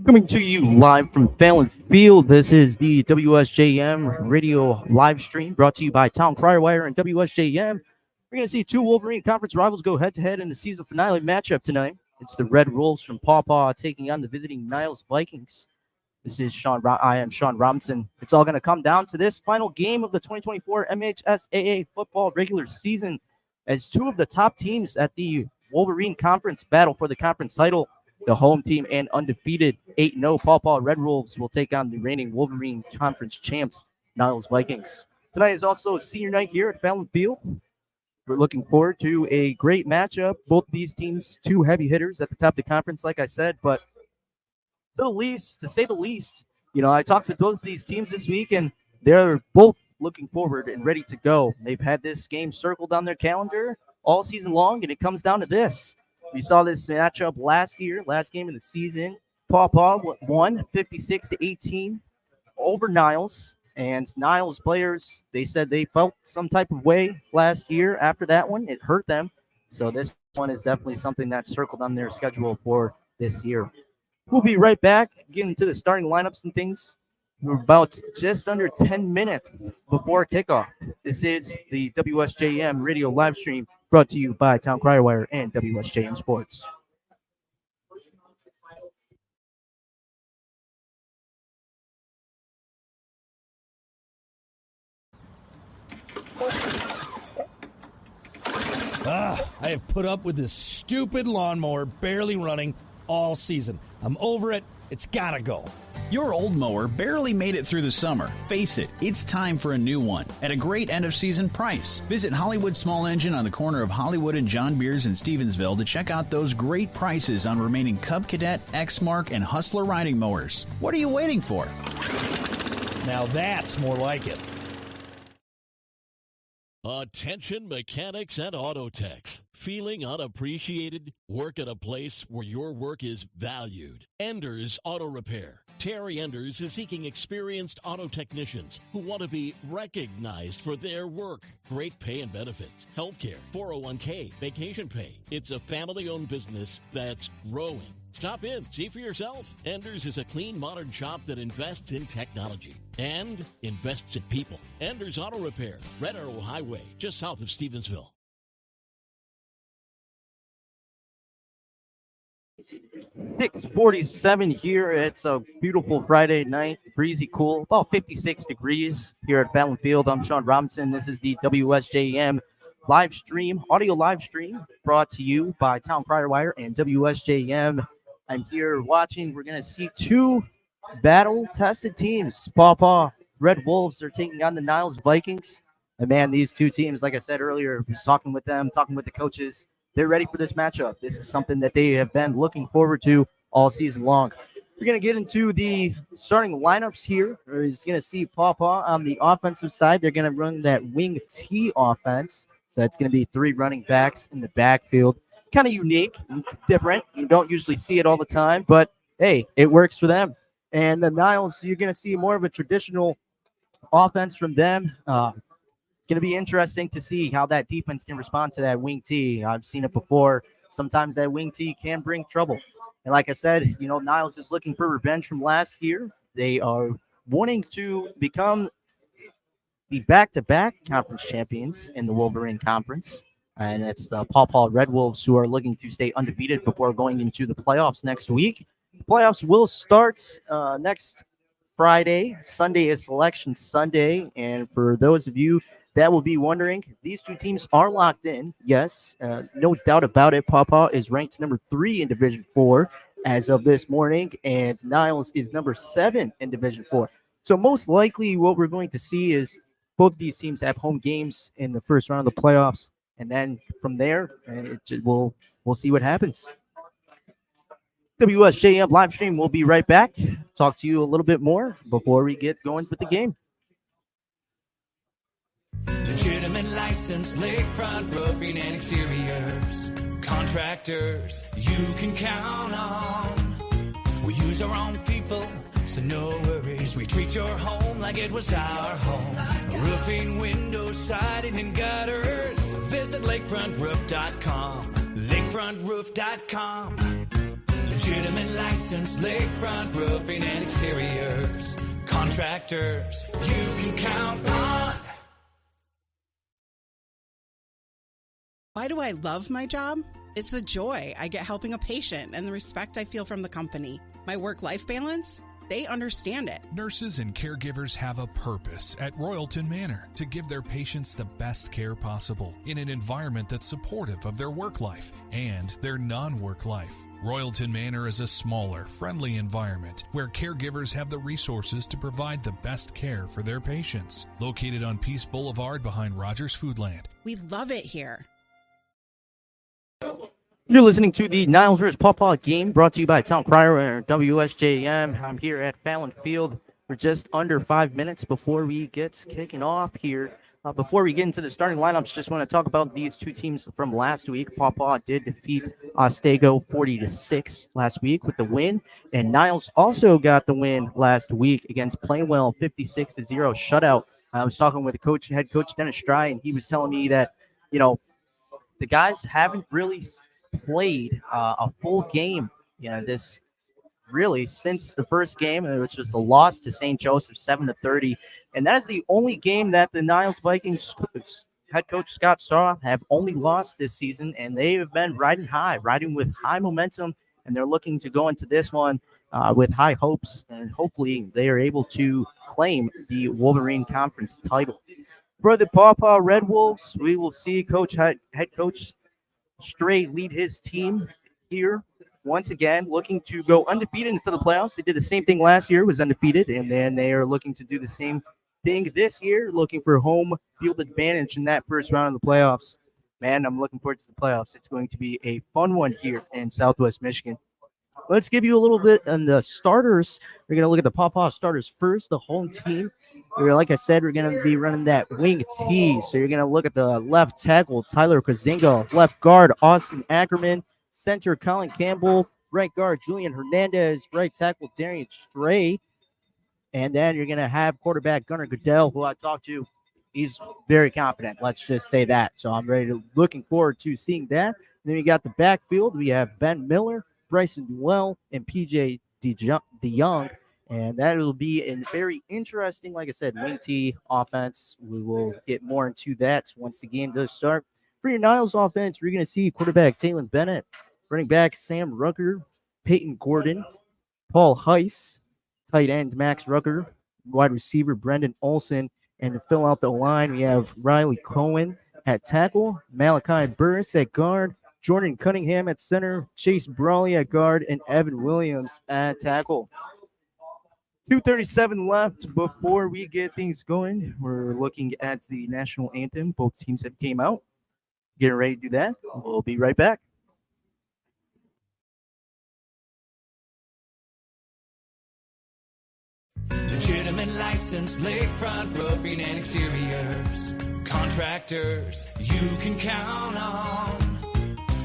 Coming to you live from Fallon Field, this is the WSJM radio live stream brought to you by Town Crierwire and WSJM. We're going to see two Wolverine Conference rivals go head-to-head in the season finale matchup tonight. It's the Red Wolves from Paw Paw taking on the visiting Niles Vikings. This is I am Sean Robinson. It's all going to come down to this final game of the 2024 MHSAA football regular season as two of the top teams at the Wolverine Conference battle for the conference title. The home team and undefeated 8-0 Paw Paw Red Wolves will take on the reigning Wolverine Conference champs, Niles Vikings. Tonight is also senior night here at Fallon Field. We're looking forward to a great matchup. Both these teams, two heavy hitters at the top of the conference, like I said, but to say the least, I talked with both of these teams this week, and they're both looking forward and ready to go. They've had this game circled on their calendar all season long, and it comes down to this. We saw this matchup last game of the season. Paw Paw won 56-18 over Niles. And Niles players, they said they felt some type of way last year after that one. It hurt them. So this one is definitely something that's circled on their schedule for this year. We'll be right back, getting to the starting lineups and things. We're about just under 10 minutes before kickoff. This is the WSJM radio live stream brought to you by Town Crierwire and WSJM Sports. I have put up with this stupid lawnmower barely running all season. I'm over it. It's gotta go. Your old mower barely made it through the summer. Face it, it's time for a new one at a great end-of-season price. Visit Hollywood Small Engine on the corner of Hollywood and John Beers in Stevensville to check out those great prices on remaining Cub Cadet, X-Mark, and Hustler riding mowers. What are you waiting for? Now that's more like it. Attention mechanics and auto techs. Feeling unappreciated? Work at a place where your work is valued. Enders Auto Repair. Terry Enders is seeking experienced auto technicians who want to be recognized for their work. Great pay and benefits, healthcare, 401k, vacation pay. It's a family-owned business that's growing. Stop in, see for yourself. Enders is a clean, modern shop that invests in technology and invests in people. Enders Auto Repair, Red Arrow Highway, just south of Stevensville. 6:47 here. It's a beautiful Friday night, breezy, cool, about 56 degrees here at Fallon Field. I'm Sean Robinson. This is the WSJM audio live stream brought to you by Town Crierwire and WSJM. I'm here watching. We're going to see two battle-tested teams. Paw Paw Red Wolves are taking on the Niles Vikings. And man, these two teams, like I said earlier, was talking with them, talking with the coaches. They're ready for this matchup. This is something that they have been looking forward to all season long. We're going to get into the starting lineups here. We're just going to see Paw Paw on the offensive side. They're going to run that wing T offense. So it's going to be three running backs in the backfield. Kind of unique. It's different. You don't usually see it all the time, but hey, it works for them. And the Niles, you're going to see more of a traditional offense from them. It's going to be interesting to see how that defense can respond to that wing T. I've seen it before. Sometimes that wing T can bring trouble. And like I said, Niles is looking for revenge from last year. They are wanting to become the back-to-back conference champions in the Wolverine Conference. And it's the Paw Paw Red Wolves who are looking to stay undefeated before going into the playoffs next week. The playoffs will start next Friday. Sunday is Selection Sunday. And for those of you that will be wondering, these two teams are locked in. Yes, no doubt about it. Paw Paw is ranked number 3 in Division 4 as of this morning, and Niles is number 7 in Division 4. So most likely what we're going to see is both of these teams have home games in the first round of the playoffs, and then from there, we'll see what happens. WSJM live stream will be right back. Talk to you a little bit more before we get going with the game. Legitimate license, lakefront roofing and exteriors. Contractors you can count on. We use our own people, so no worries. We treat your home like it was our home. Roofing, windows, siding, and gutters. Visit lakefrontroof.com. Lakefrontroof.com. Legitimate license, lakefront roofing and exteriors. Contractors you can count on. Why do I love my job? It's the joy I get helping a patient and the respect I feel from the company. My work-life balance? They understand it. Nurses and caregivers have a purpose at Royalton Manor to give their patients the best care possible in an environment that's supportive of their work life and their non-work life. Royalton Manor is a smaller, friendly environment where caregivers have the resources to provide the best care for their patients. Located on Peace Boulevard behind Rogers Foodland. We love it here. You're listening to the Niles vs. Pawpaw game brought to you by Tom Pryor and WSJM. I'm here at Fallon Field. We're just under 5 minutes before we get kicking off here. Before we get into the starting lineups, just want to talk about these two teams from last week. Pawpaw did defeat Otsego 40-6 last week with the win, and Niles also got the win last week against Plainwell 56-0 shutout. I was talking with head coach Dennis Stry, and he was telling me that, the guys haven't really played a full game, this really since the first game, which was a loss to St. Joseph 7-30, and that is the only game that the Niles Vikings head coach Scott Straw have only lost this season, and they have been riding with high momentum, and they're looking to go into this one with high hopes, and hopefully they are able to claim the Wolverine Conference title. For the Pawpaw Red Wolves, we will see head coach Stray lead his team here once again, looking to go undefeated into the playoffs. They did the same thing last year, was undefeated, and then they are looking to do the same thing this year, looking for home field advantage in that first round of the playoffs. Man, I'm looking forward to the playoffs. It's going to be a fun one here in Southwest Michigan. Let's give you a little bit on the starters. We're going to look at the Pawpaw starters first, the home team. Like I said, we're going to be running that wing T. So you're going to look at the left tackle, Tyler Kazinga, left guard, Austin Ackerman, center, Colin Campbell, right guard, Julian Hernandez, right tackle, Darian Stray. And then you're going to have quarterback Gunnar Goodell, who I talked to. He's very confident. Let's just say that. So I'm looking forward to seeing that. And then we got the backfield. We have Ben Miller, Bryson Duell, and PJ DeYoung. And that will be a very interesting, like I said, wing T offense. We will get more into that once the game does start. For your Niles offense, we're going to see quarterback Taylon Bennett, running back Sam Rucker, Peyton Gordon, Paul Heiss, tight end Max Rucker, wide receiver Brendan Olson, and to fill out the line, we have Riley Cohen at tackle, Malachi Burris at guard, Jordan Cunningham at center, Chase Brawley at guard, and Evan Williams at tackle. 2:37 left before we get things going. We're looking at the national anthem. Both teams have came out. Getting ready to do that. We'll be right back. Legitimate license, lakefront roofing and exteriors. Contractors you can count on.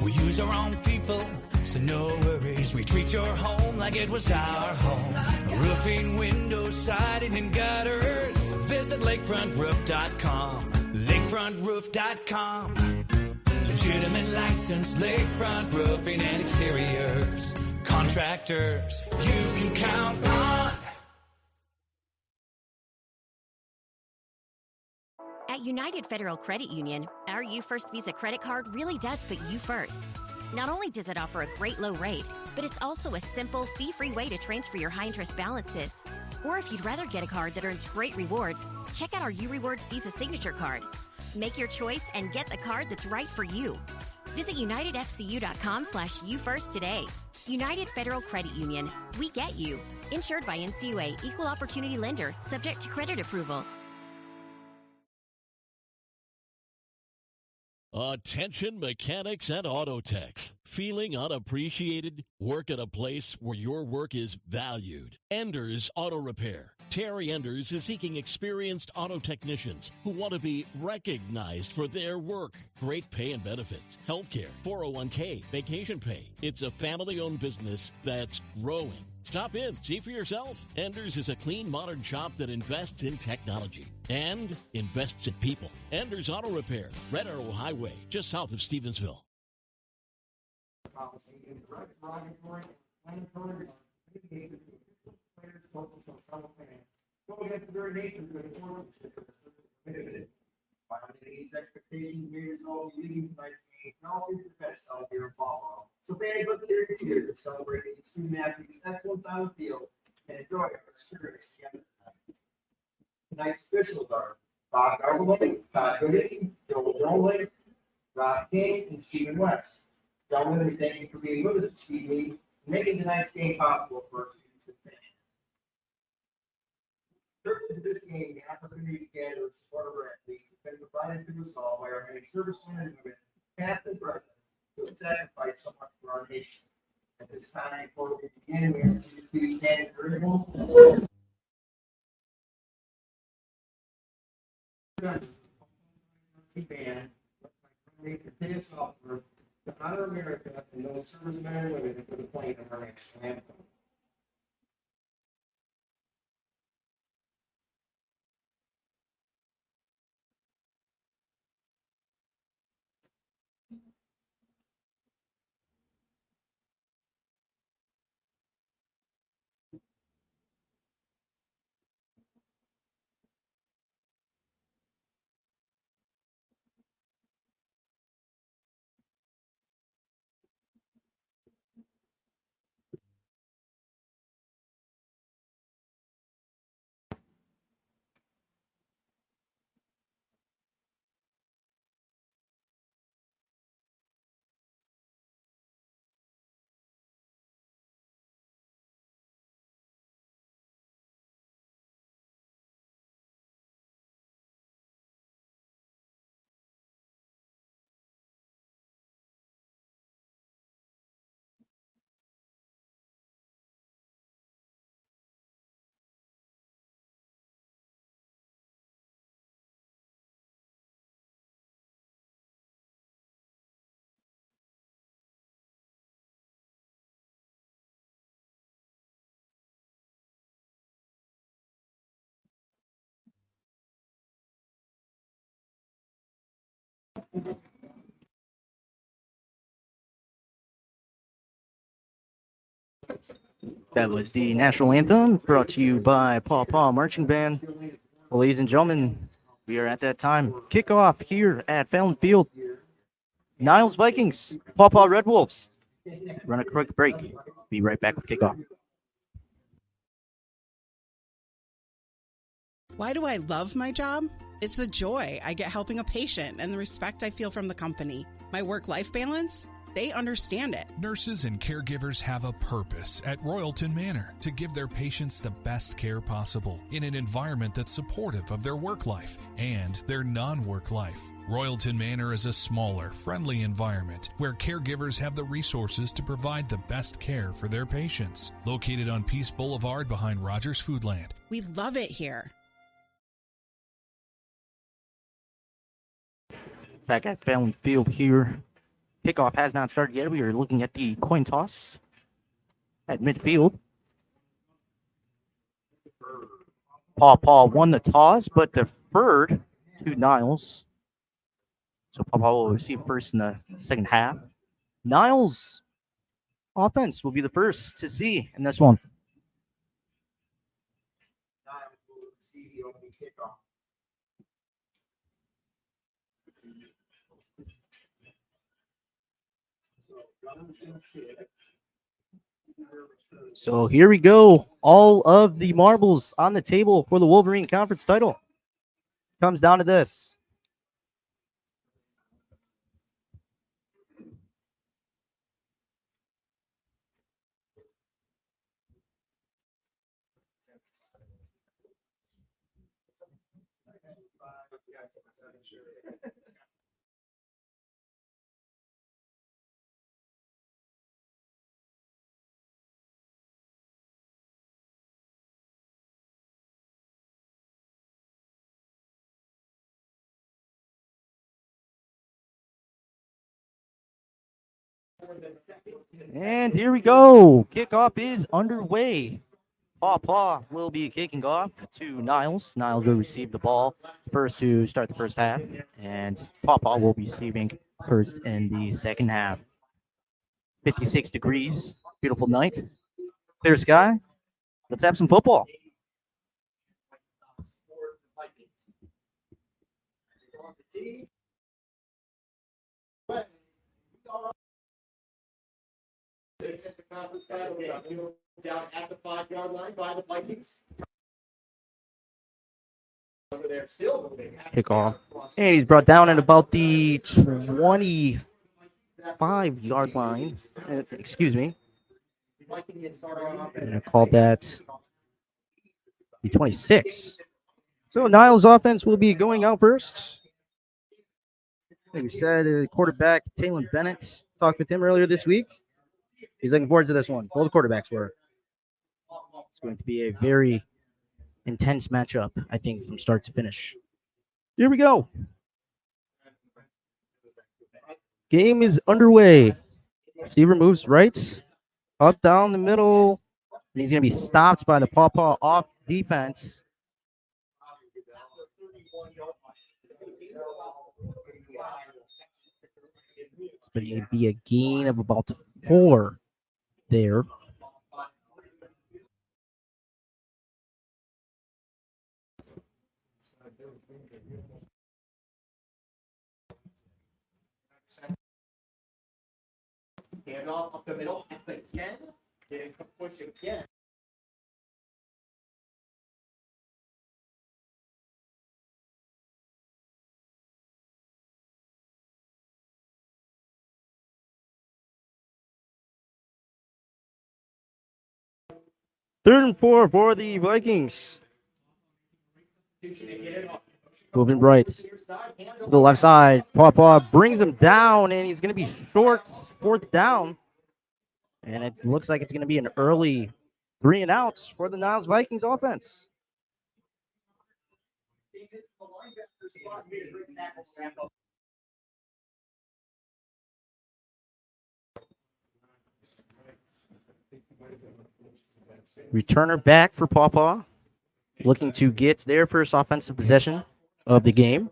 We use our own people, so no worries. We treat your home like it was our home. Roofing, windows, siding, and gutters. Visit lakefrontroof.com. Lakefrontroof.com. Legitimate license, lakefront roofing and exteriors. Contractors you can count on. At United Federal Credit Union, our You First Visa credit card really does put you first. Not only does it offer a great low rate, but it's also a simple, fee-free way to transfer your high-interest balances. Or if you'd rather get a card that earns great rewards, check out our U Rewards Visa Signature Card. Make your choice and get the card that's right for you. Visit unitedfcu.com/youfirst today. United Federal Credit Union. We get you. Insured by NCUA, Equal Opportunity Lender, subject to credit approval. Attention mechanics and auto techs. Feeling unappreciated? Work at a place where your work is valued. Enders Auto Repair. Terry Enders is seeking experienced auto technicians who want to be recognized for their work. Great pay and benefits, healthcare, 401k, vacation pay. It's a family-owned business that's growing. Stop in, see for yourself. Enders is a clean, modern shop that invests in technology and invests in people. Enders Auto Repair, Red Arrow Highway, just south of Stevensville. nation could afford to limited. Violating these expectations may result in leading tonight's game and all future bets out here in Buffalo. So fans, let's get here to celebrate these student athletes' excellence on the field and enjoy our experience together. Tonight's officials are Bob Garland, Todd Gooding, Joel Rowley, Rob King, and Stephen West. Gentlemen, we thank you for being with us this evening and making tonight's game possible for our students and fans. Certainly, this game, the opportunity to gather and support our athletes has been provided to us all by our many servicemen and women, past and present, who have sacrificed so much for our nation. At this time, before we begin, we ask you to please stand for interval. Band, to pay us off for to honor America and those servicemen and women for the playing of our national anthem. That was the national anthem brought to you by Paw Paw Marching Band. Well, ladies and gentlemen, we are at that time. Kickoff here at Fallon Field. Niles Vikings, Paw Paw Red Wolves. Run a quick break. Be right back with kickoff. Why do I love my job? It's the joy I get helping a patient and the respect I feel from the company. My work-life balance? They understand it. Nurses and caregivers have a purpose at Royalton Manor to give their patients the best care possible in an environment that's supportive of their work life and their non-work life. Royalton Manor is a smaller, friendly environment where caregivers have the resources to provide the best care for their patients. Located on Peace Boulevard behind Rogers Foodland. We love it here. Back at Fallon Field here. Kickoff has not started yet. We are looking at the coin toss at midfield. Paw Paw won the toss, but deferred to Niles. So Paw Paw will receive first in the second half. Niles offense will be the first to see in this one. Niles will receive the opening kickoff. So here we go. All of the marbles on the table for the Wolverine Conference title. Comes down to this. And here we go. Kickoff is underway. Paw Paw will be kicking off to Niles. Niles will receive the ball first to start the first half, and Paw Paw will be receiving first in the second half. 56 degrees, beautiful night, clear sky. Let's have some football. Down at the 5-yard line by the Vikings. Kickoff. And he's brought down at about the 25-yard line. Excuse me. And I called that the 26. So Niles' offense will be going out first. Like we said, quarterback Taylor Bennett, talked with him earlier this week. He's looking forward to this one. Both quarterbacks were. It's going to be a very intense matchup, I think, from start to finish. Here we go. Game is underway. Receiver moves right, up down the middle. And he's going to be stopped by the Pawpaw off defense. It's going to be a gain of about 4 there. Handoff up the middle as they can. Getting to push again. Third and 4 for the Vikings. Moving right to the left side. Pawpaw brings him down, and he's going to be short, 4th down. And it looks like it's going to be an early 3 and outs for the Niles Vikings offense. Returner back for Pawpaw, looking to get their first offensive possession of the game.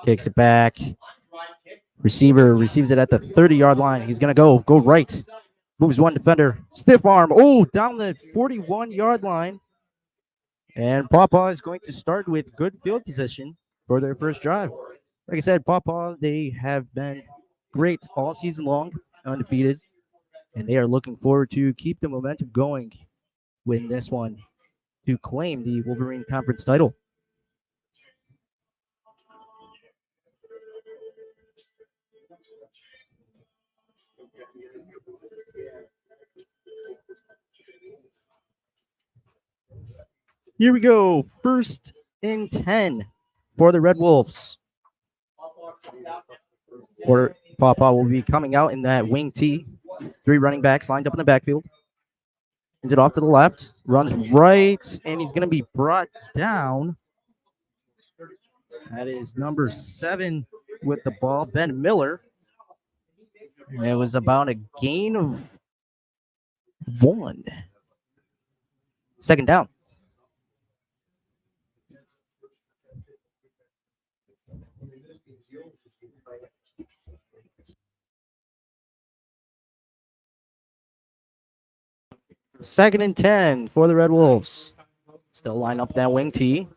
Kicks it back. Receiver receives it at the 30-yard line. He's going to go right. Moves one defender. Stiff arm. Oh, down the 41-yard line. And Pawpaw is going to start with good field position for their first drive. Like I said, Pawpaw, they have been great all season long, undefeated. And they are looking forward to keep the momentum going, win this one to claim the Wolverine Conference title. Here we go. 1st and 10 for the Red Wolves. Pawpaw will be coming out in that wing T. 3 running backs lined up in the backfield. Hands it off to the left. Runs right, and he's going to be brought down. That is number 7 with the ball, Ben Miller. And it was about a gain of 1. 2nd down. Second and 10 for the Red Wolves. Still line up that wing T.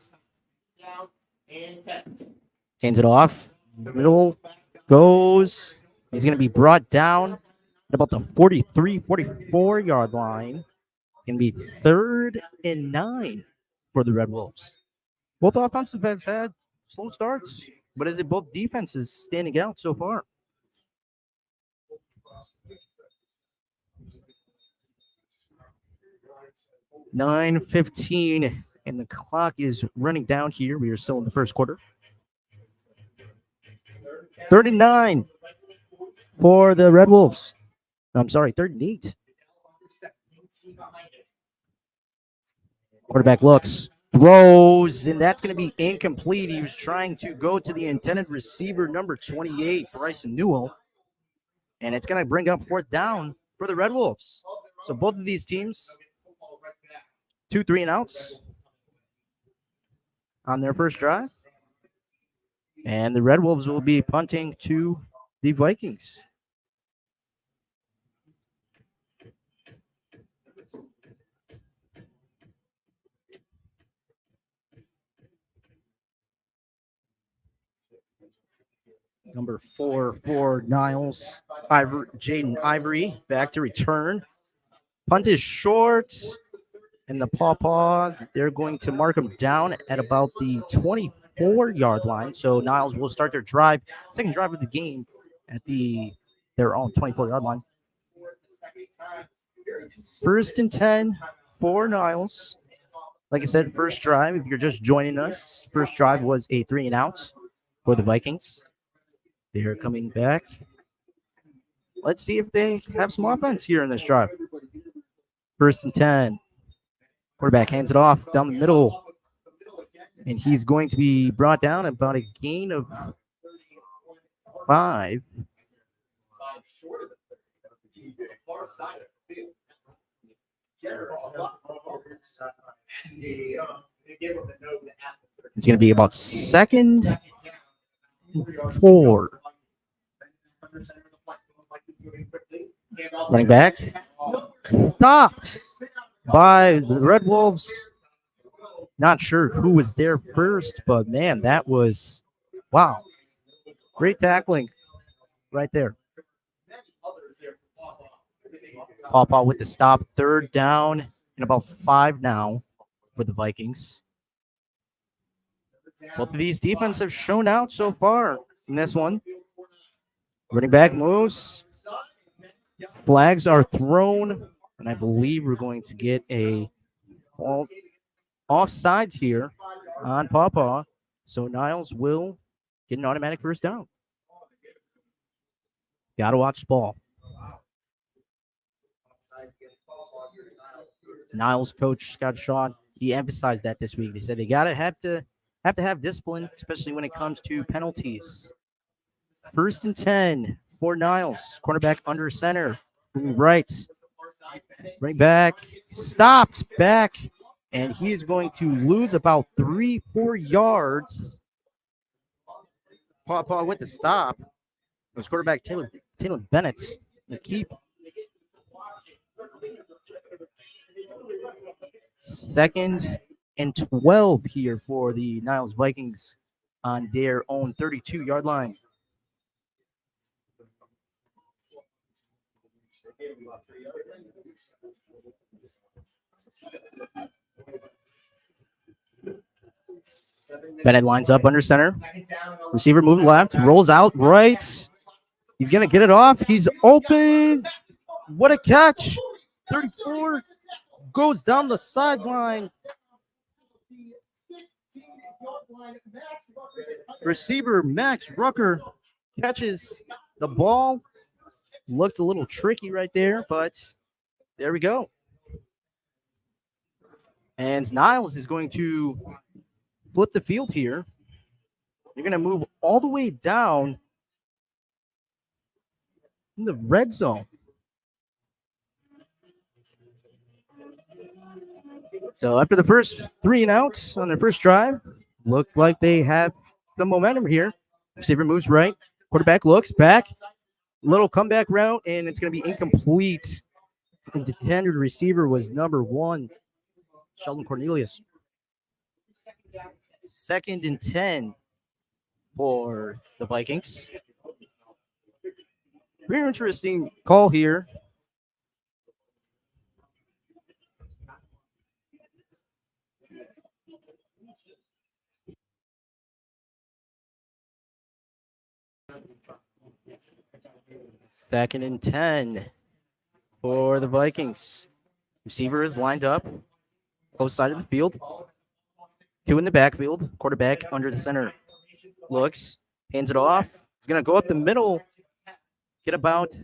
Hands it off. Middle goes. He's going to be brought down at about the 43, 44-yard line. It's going to be 3rd and 9 for the Red Wolves. Both offenses have had slow starts, but is it both defenses standing out so far? $9:15, and the clock is running down here. We are still in the first quarter. 39 for the Red Wolves. I'm sorry, 38. Quarterback looks, throws, and that's going to be incomplete. He was trying to go to the intended receiver, number 28, Bryson Newell. And it's going to bring up 4th down for the Red Wolves. So both of these teams, 2 3 and outs on their first drive. And the Red Wolves will be punting to the Vikings. Number 4 for Niles. Jaden Ivory back to return. Punt is short. And the Pawpaw, they're going to mark them down at about the 24-yard line. So Niles will start their drive, second drive of the game at their own 24-yard line. First and 10 for Niles. Like I said, first drive, if you're just joining us, first drive was a 3-and-out for the Vikings. They're coming back. Let's see if they have some offense here in this drive. First and 10. Quarterback hands it off down the middle. And he's going to be brought down about a gain of 5. It's going to be about 2nd and 4. Running back stopped by the Red Wolves. Not sure who was there first, but man, that was, wow. Great tackling right there. Pawpaw with the stop. 3rd down and about 5 now for the Vikings. Both of these defenses have shown out so far in this one. Running back moves. Flags are thrown, and I believe we're going to get a offsides here on Pawpaw. So Niles will get an automatic first down. Got to watch the ball. Niles coach Scott Shaw, he emphasized that this week. They said they gotta have to have discipline, especially when it comes to penalties. First and 10 for Niles. Cornerback under center. Moving right. Bring back. Stopped back. And he is going to lose about 3-4 yards. Pawpaw with the stop. It was quarterback Taylor Bennett. The keep. 2nd and 12 here for the Niles Vikings on their own 32-yard line. Bennett lines up under center. Receiver moving left, rolls out right. He's going to get it off. He's open. What a catch. 34 goes down the sideline. Receiver Max Rucker catches the ball. Looked a little tricky right there, but there we go. And Niles is going to flip the field here. You're going to move all the way down in the red zone. So after the first 3-and-outs on their first drive, looked like they have the momentum here. Receiver moves right. Quarterback looks back. Little comeback route, and it's going to be incomplete. And the intended receiver was number 1, Sheldon Cornelius. 2nd and 10 for the Vikings. Very interesting call here. Second and 10 for the Vikings. Receiver is lined up, close side of the field. 2 in the backfield. Quarterback under the center. Looks, hands it off. He's going to go up the middle. Get about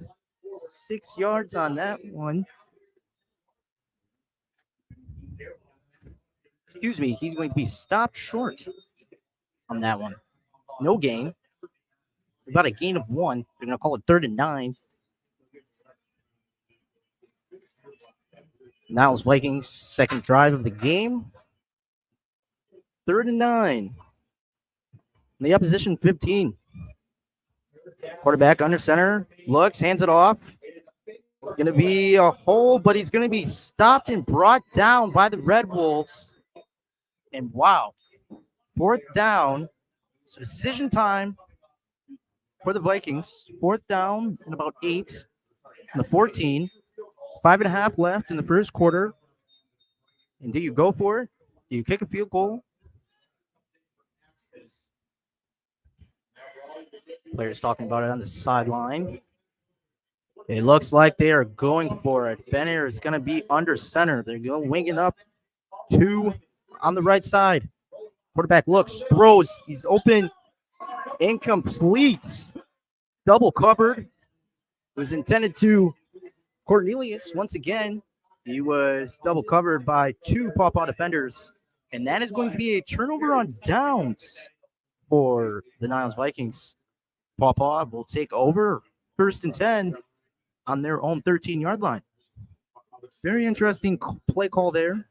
6 yards on that one. Excuse me, he's going to be stopped short on that one. No gain. About a gain of 1. They're going to call it 3rd and 9. Niles Vikings, second drive of the game. 3rd and 9. The opposition 15. Quarterback under center. Looks, hands it off. It's going to be a hole, but he's going to be stopped and brought down by the Red Wolves. And wow. 4th down. So decision time. for the Vikings. 4th down and about 8 on the 14. 5.5 left in the first quarter. And do you go for it? Do you kick a field goal? Players talking about it on the sideline. It looks like they are going for it. Bennett is going to be under center. They're going winging up 2 on the right side. Quarterback looks, throws. He's open. Incomplete. Double covered. It was intended to Cornelius once again. He was double covered by 2 Pawpaw defenders. And that is going to be a turnover on downs for the Niles Vikings. Pawpaw will take over 1st and 10 on their own 13-yard line. Very interesting play call there.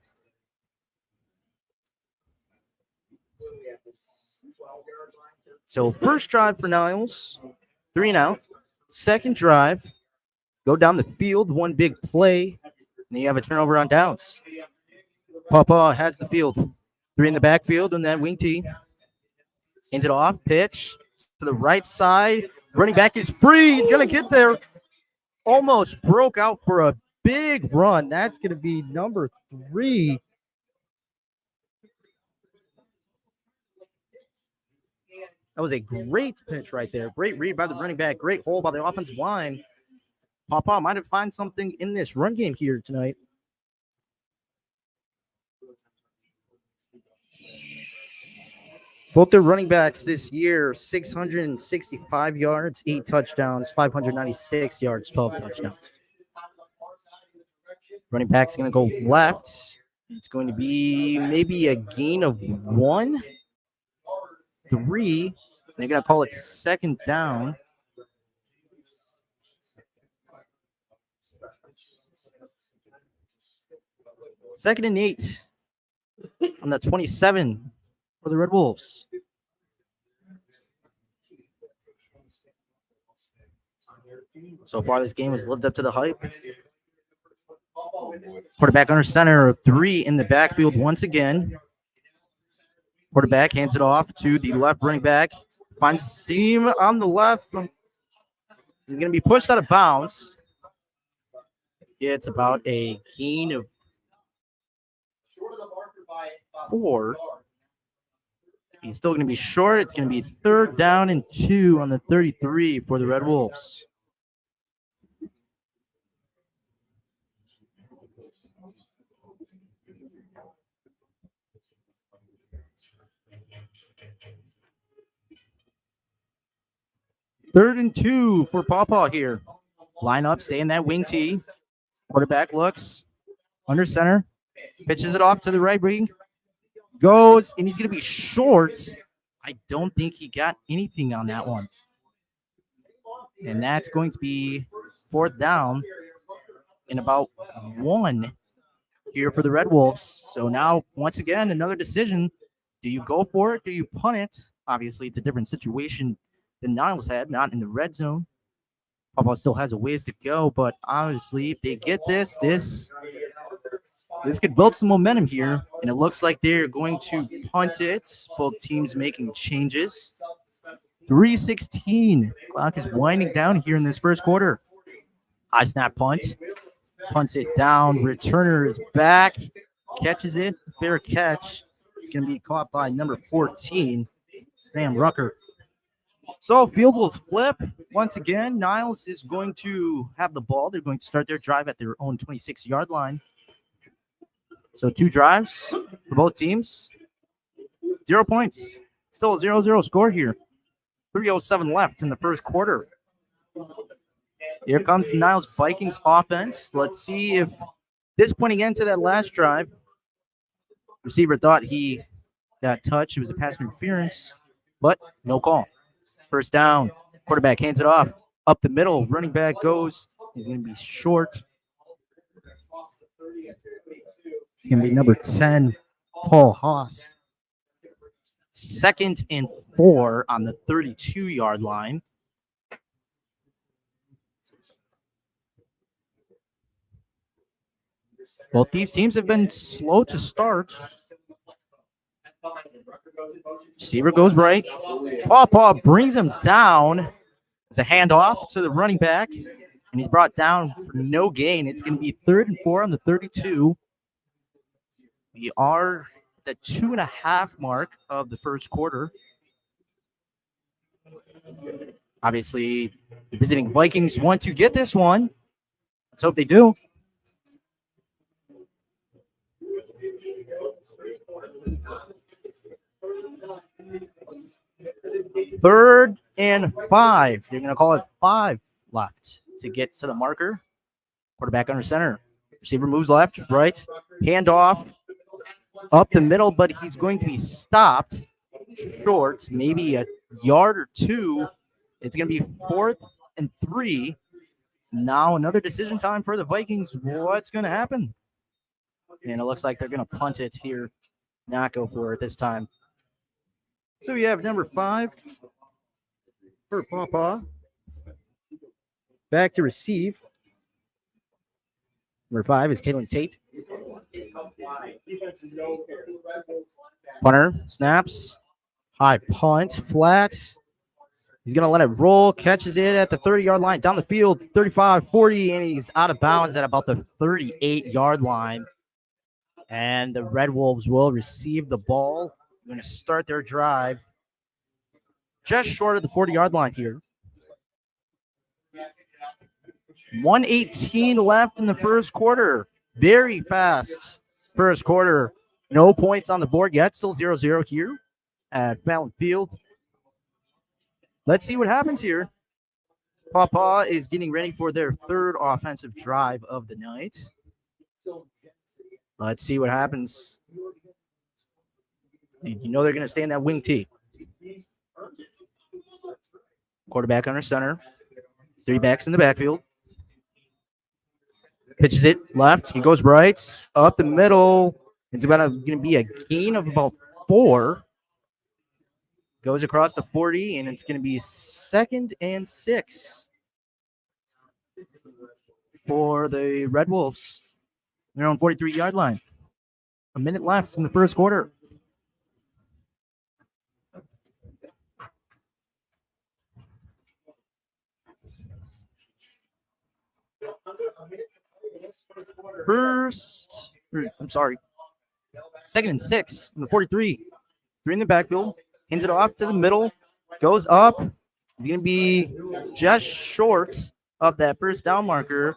So first drive for Niles, 3 and out. Second drive, go down the field, 1 big play, and then you have a turnover on downs. Pawpaw has the field. 3 in the backfield, and then wing T. Hands it off, pitch to the right side. Running back is free. He's going to get there. Almost broke out for a big run. That's going to be number 3. That was a great pitch right there. Great read by the running back. Great hole by the offensive line. Pawpaw might have found something in this run game here tonight. Both their running backs this year, 665 yards, 8 touchdowns, 596 yards, 12 touchdowns. Running back's going to go left. It's going to be maybe a gain of 1, 3. They're going to call it 2nd down. Second and 8 on the 27 for the Red Wolves. So far, this game has lived up to the hype. Quarterback under center, 3 in the backfield once again. Quarterback hands it off to the left running back. Finds a seam on the left. He's going to be pushed out of bounds. It's about a gain of 4. He's still going to be short. It's going to be 3rd down and 2 on the 33 for the Red Wolves. Third and 2 for Pawpaw here. Line up, stay in that wing T. Quarterback looks under center. Pitches it off to the right wing. Goes, and he's going to be short. I don't think he got anything on that one. And that's going to be 4th down and about 1 here for the Red Wolves. So now, once again, another decision. Do you go for it? Do you punt it? Obviously, it's a different situation than Niles had, not in the red zone. Pawpaw still has a ways to go, but obviously, if they get this could build some momentum here, and it looks like they're going to punt it. Both teams making changes. 3:16. Clock is winding down here in this first quarter. High snap punt. Punts it down. Returner is back. Catches it. Fair catch. It's going to be caught by number 14, Sam Rucker. So field will flip. Once again, Niles is going to have the ball. They're going to start their drive at their own 26-yard line. So 2 drives for both teams. 0 points. Still a 0-0 score here. 3:07 left in the first quarter. Here comes the Niles Vikings offense. Let's see if this point again to that last drive. Receiver thought he got touched. It was a pass interference, but no call. First down. Quarterback hands it off. Up the middle. Running back goes. He's going to be short. It's going to be number 10, Paul Haas. 2nd and 4 on the 32-yard line. Both these teams have been slow to start. Receiver goes right. Pawpaw brings him down. It's a handoff to the running back, and he's brought down for no gain. It's going to be 3rd and 4 on the 32. We are at the 2.5 mark of the first quarter. Obviously, the visiting Vikings want to get this one. Let's hope they do. Third and 5. You're going to call it 5 left to get to the marker. Quarterback under center. Receiver moves left, right. Handoff up the middle, but he's going to be stopped short, maybe a yard or two. It's going to be 4th and 3. Now another decision time for the Vikings. What's going to happen? And it looks like they're going to punt it here, not go for it this time. So we have number 5 for Pawpaw. Back to receive. Number 5 is Caitlin Tate. Punter snaps. High punt, flat. He's going to let it roll, catches it at the 30-yard line, down the field, 35, 40, and he's out of bounds at about the 38-yard line. And the Red Wolves will receive the ball. They're going to start their drive just short of the 40-yard line here. 1:18 left in the first quarter. Very fast first quarter. No points on the board yet. Still 0-0 here at Fallon Field. Let's see what happens here. Pawpaw is getting ready for their 3rd offensive drive of the night. Let's see what happens. You know they're going to stay in that wing tee. Quarterback under center. 3 backs in the backfield. Pitches it left. He goes right. Up the middle. It's going to be a gain of about 4. Goes across the 40, and it's going to be 2nd and 6 for the Red Wolves. They're on 43-yard line. A minute left in the first quarter. Second and 6 on the 43. 3 in the backfield. Hands it off to the middle. Goes up. He's going to be just short of that first down marker.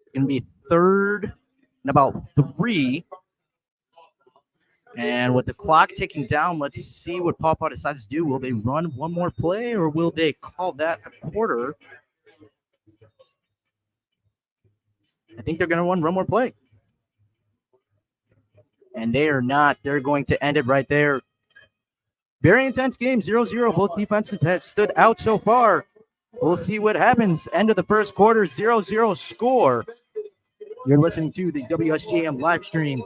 It's going to be 3rd and about 3. And with the clock ticking down, let's see what Pawpaw decides to do. Will they run one more play, or will they call that a quarter? I think they're going to run one more play. And they are not. They're going to end it right there. Very intense game, 0-0. Both defenses have stood out so far. We'll see what happens. End of the first quarter, 0-0 score. You're listening to the WSJM live stream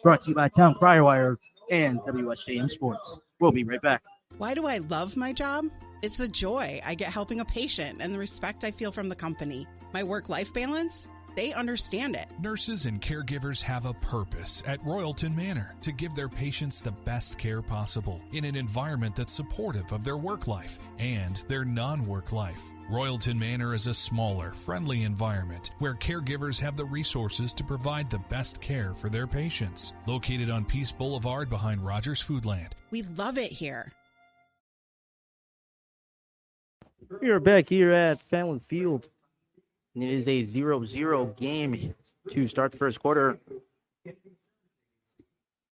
brought to you by Town Crierwire and WSJM Sports. We'll be right back. Why do I love my job? It's the joy I get helping a patient and the respect I feel from the company. My work-life balance? They understand it. Nurses and caregivers have a purpose at Royalton Manor to give their patients the best care possible in an environment that's supportive of their work life and their non-work life. Royalton Manor is a smaller, friendly environment where caregivers have the resources to provide the best care for their patients. Located on Peace Boulevard behind Rogers Foodland. We love it here. We are back here at Fallon Field. And it is a 0-0 game to start the first quarter.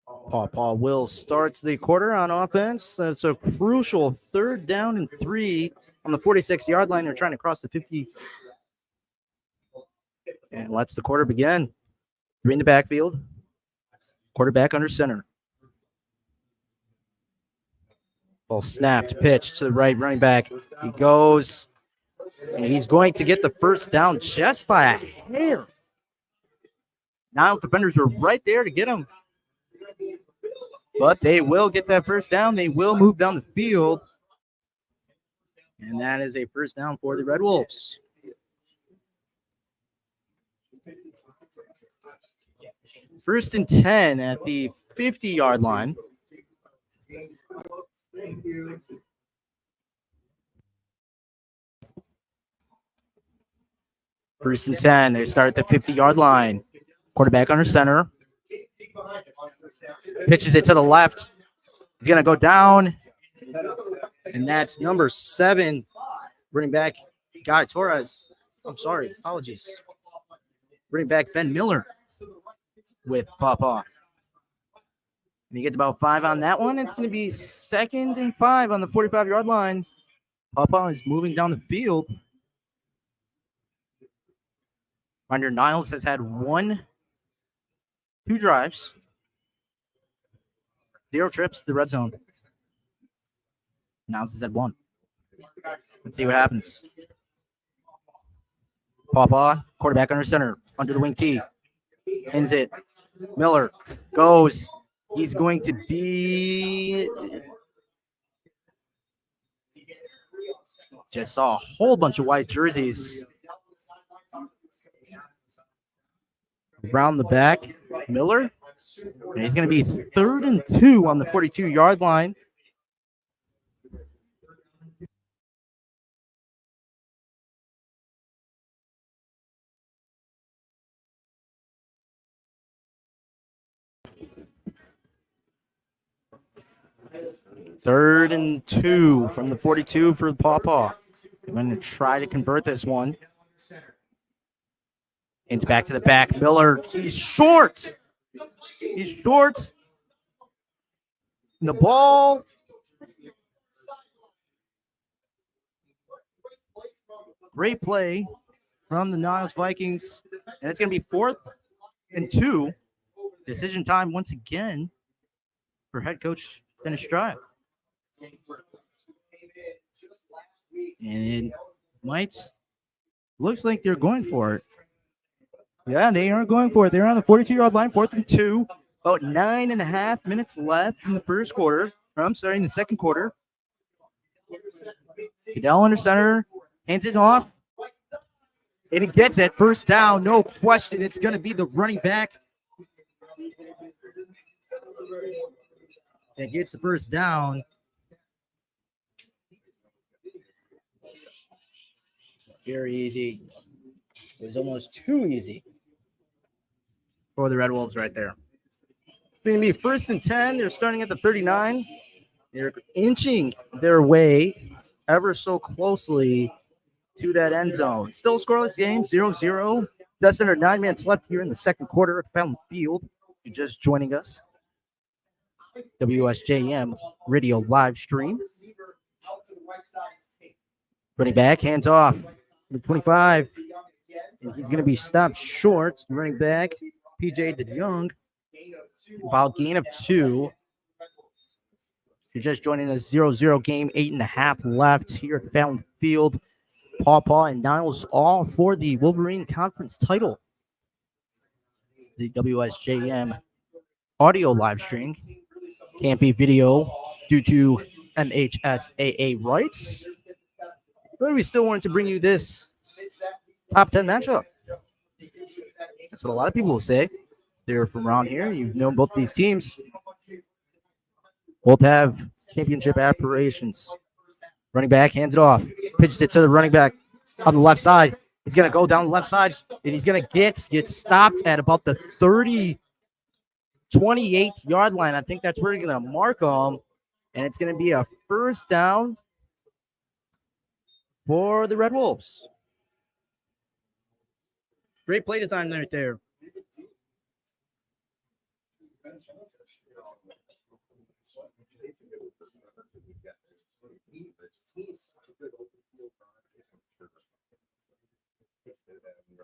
Pawpaw will start the quarter on offense. It's a crucial 3rd down and 3 on the 46-yard line. They're trying to cross the 50. And lets the quarter begin. 3 in the backfield. Quarterback under center. Ball snapped, pitch to the right running back. He goes, and he's going to get the first down just by a hair. Niles defenders were right there to get him. But they will get that first down. They will move down the field. And that is a first down for the Red Wolves. First and 10 at the 50-yard line. First and 10. They start at the 50-yard line. Quarterback under center. Pitches it to the left. He's going to go down. And that's number 7. Running back Guy Torres. I'm sorry. Apologies. Running back Ben Miller with Pawpaw. And he gets about 5 on that one. It's going to be 2nd and 5 on the 45-yard line. Pawpaw is moving down the field. Reminder, Niles has had 2 drives, 0 trips to the red zone. Niles has had 1. Let's see what happens. Pawpaw, quarterback under center, under the wing tee. Ends it. Miller goes. He's going to be... Just saw a whole bunch of white jerseys around the back. Miller. And he's going to be 3rd and 2 on the 42-yard line. Third and 2 from the 42 for the Pawpaw. I'm going to try to convert this one. Into back to the back. Miller, he's short. He's short. And the ball. Great play from the Niles Vikings. And it's going to be 4th and 2. Decision time once again for head coach Dennis Stroud. And it looks like they're going for it. Yeah, they are going for it. They're on the 42-yard line, 4th and 2. About 9.5 minutes left in the first quarter. I'm sorry, in the second quarter. Goodell under center, hands it off. And it gets it. First down, no question. It's going to be the running back that gets the first down. Very easy. It was almost too easy for the Red Wolves right there. It's going to be 1st and 10. They're starting at the 39. They're inching their way ever so closely to that end zone. Still scoreless game, 0-0. Just under 9 minutes left here in the second quarter at Fountain Field. If you're just joining us, WSJM radio live stream. Running back, hands off. Number 25. And he's going to be stopped short. Running back, PJ DeYoung. About gain of 2. If you're just joining us, 0-0 game, 8.5 left here at Fountain Field. Pawpaw and Niles all for the Wolverine Conference title. It's the WSJM audio live stream. Can't be video due to MHSAA rights. But we still wanted to bring you this top 10 matchup. That's what a lot of people will say. They're from around here. You've known both these teams. Both have championship aspirations. Running back, hands it off. Pitches it to the running back on the left side. He's going to go down the left side, and he's going to get stopped at about the 28-yard line. I think that's where you're going to mark him, and it's going to be a first down for the Red Wolves. Great play design right there.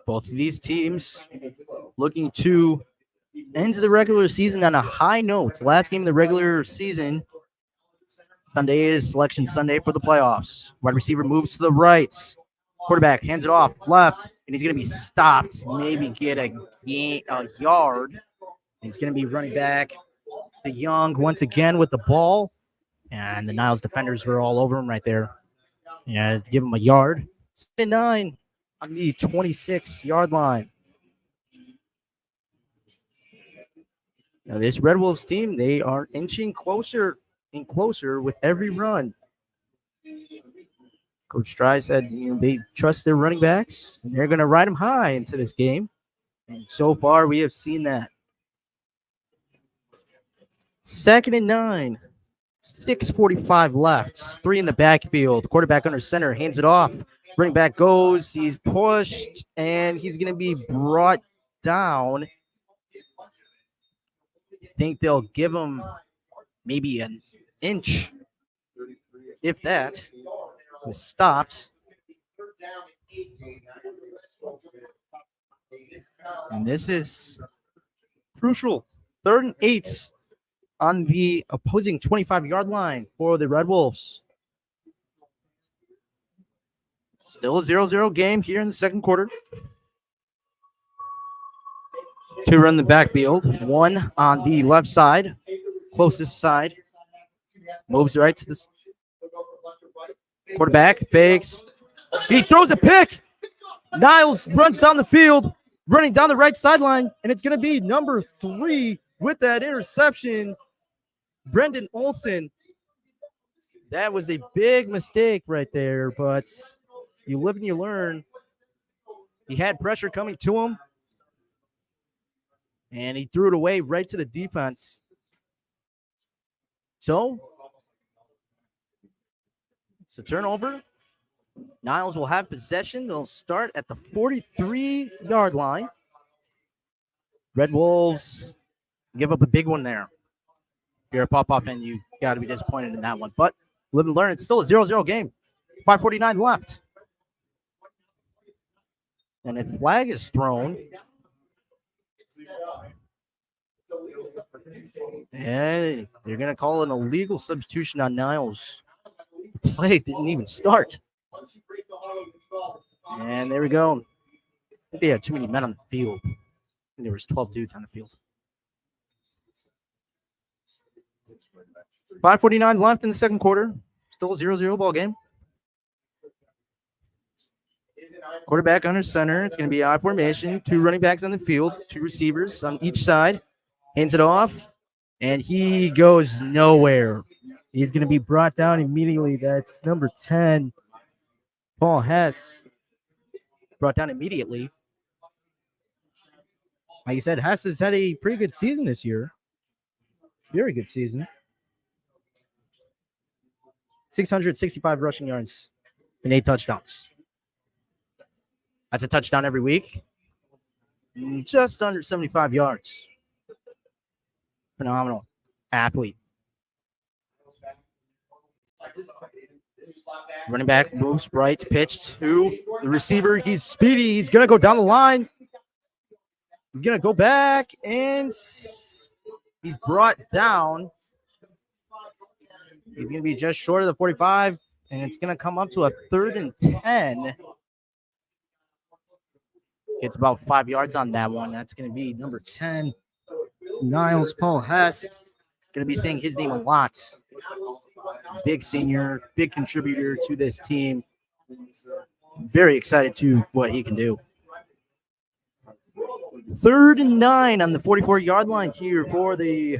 Both of these teams looking to end the regular season on a high note. Last game of the regular season. Sunday is Selection Sunday for the playoffs. Wide receiver moves to the right. Quarterback hands it off left, and he's going to be stopped. Maybe get a yard. And he's going to be running back DeYoung once again with the ball. And the Niles defenders were all over him right there. Yeah, give him a yard. 9 on the 26-yard line. Now, this Red Wolves team, they are inching closer and closer with every run. Coach Stry said they trust their running backs, and they're going to ride them high into this game. And so far, we have seen that. 2nd and 9. 6:45 left. 3 in the backfield. Quarterback under center. Hands it off. Running back goes. He's pushed, and he's going to be brought down. I think they'll give him maybe an inch, if that. Was stopped. And this is crucial. 3rd and 8 on the opposing 25-yard line for the Red Wolves. Still a 0-0 game here in the second quarter. 2 run the backfield. 1 on the left side, closest side. Moves right to the quarterback, fakes. He throws a pick. Niles runs down the field, running down the right sideline, and it's going to be number 3 with that interception, Brendan Olson. That was a big mistake right there, but you live and you learn. He had pressure coming to him, and he threw it away right to the defense. So it's a turnover. Niles will have possession. They'll start at the 43-yard line. Red Wolves give up a big one there. If you're a Pop-Off fan, you got to be disappointed in that one. But live and learn. It's still a 0-0 game. 5:49 left. And a flag is thrown. And they're going to call an illegal substitution on Niles. The play didn't even start. And there we go. I think they had too many men on the field. I think there was 12 dudes on the field. 5:49 left in the second quarter. Still a 0-0 ball game. Quarterback under center. It's going to be I formation. 2 running backs on the field. 2 receivers on each side. Hands it off. And he goes nowhere. He's going to be brought down immediately. That's number 10, Paul Hess. Brought down immediately. Like you said, Hess has had a pretty good season this year. Very good season. 665 rushing yards and 8 touchdowns. That's a touchdown every week. Just under 75 yards. Phenomenal athlete. Running back moves right, pitch to the receiver. He's speedy. He's going to go down the line. He's going to go back, and he's brought down. He's going to be just short of the 45, and it's going to come up to a 3rd and 10. It's about 5 yards on that one. That's going to be number 10, Niles, Paul Hess. Going to be saying his name a lot. Big senior, big contributor to this team. Very excited to what he can do. 3rd and 9 on the 44-yard line here for the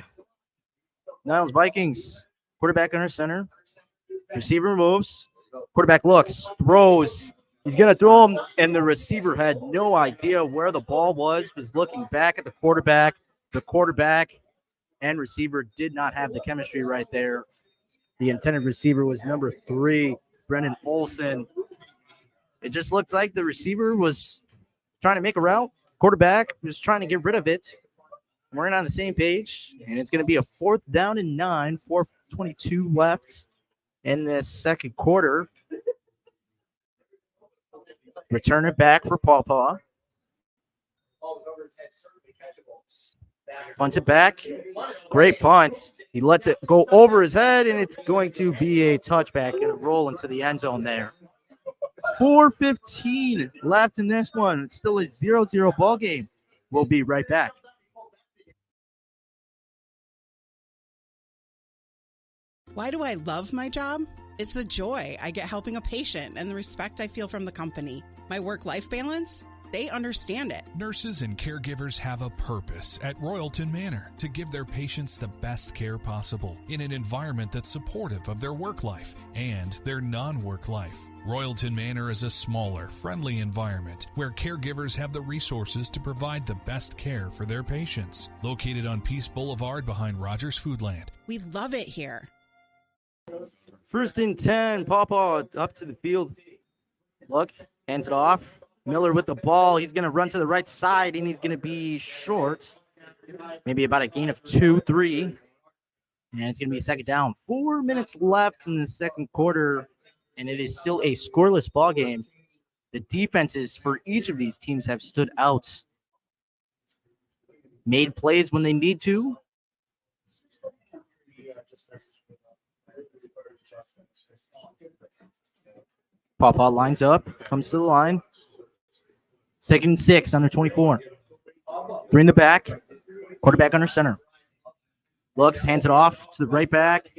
Niles Vikings. Quarterback under center. Receiver moves. Quarterback looks, throws. He's going to throw him, and the receiver had no idea where the ball was looking back at the quarterback. The quarterback and receiver did not have the chemistry right there. The intended receiver was number 3, Brendan Olson. It just looked like the receiver was trying to make a route. Quarterback was trying to get rid of it. We're on the same page, and it's going to be a 4th down and 9, 4:22 left in this second quarter. Return it back for Pawpaw. Punts it back. Great punt. He lets it go over his head, and it's going to be a touchback and a roll into the end zone there. 4:15 left in this one. It's still a 0-0 ball game. We'll be right back. Why do I love my job? It's the joy I get helping a patient and the respect I feel from the company. My work-life balance? They understand it. Nurses and caregivers have a purpose at Royalton Manor to give their patients the best care possible in an environment that's supportive of their work life and their non-work life. Royalton Manor is a smaller, friendly environment where caregivers have the resources to provide the best care for their patients. Located on Peace Boulevard behind Rogers Foodland. We love it here. 1st and 10. Pawpaw up to the field. Look, hands it off. Miller with the ball. He's going to run to the right side, and he's going to be short. Maybe about a gain of 2, 3. And it's going to be second down. 4 minutes left in the second quarter, and it is still a scoreless ball game. The defenses for each of these teams have stood out. Made plays when they need to. Pawpaw lines up, comes to the line. 2nd and 6, under 24. 3 in the back. Quarterback under center. Looks, hands it off to the right back.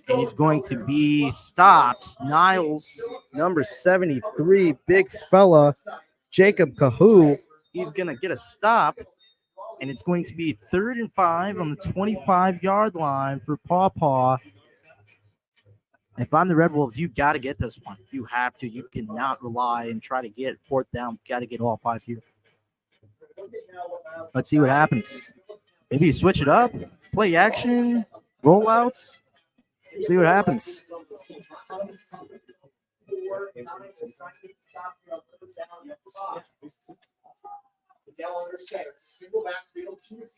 And he's going to be stopped. Niles, number 73, big fella, Jacob Kahoo. He's going to get a stop. And it's going to be 3rd and 5 on the 25-yard line for Pawpaw. If I'm the Red Wolves, you got to get this one. You have to. You cannot rely and try to get 4th down. Got to get all 5 here. Let's see what happens. Maybe you switch it up. Play action. Rollouts. See what happens.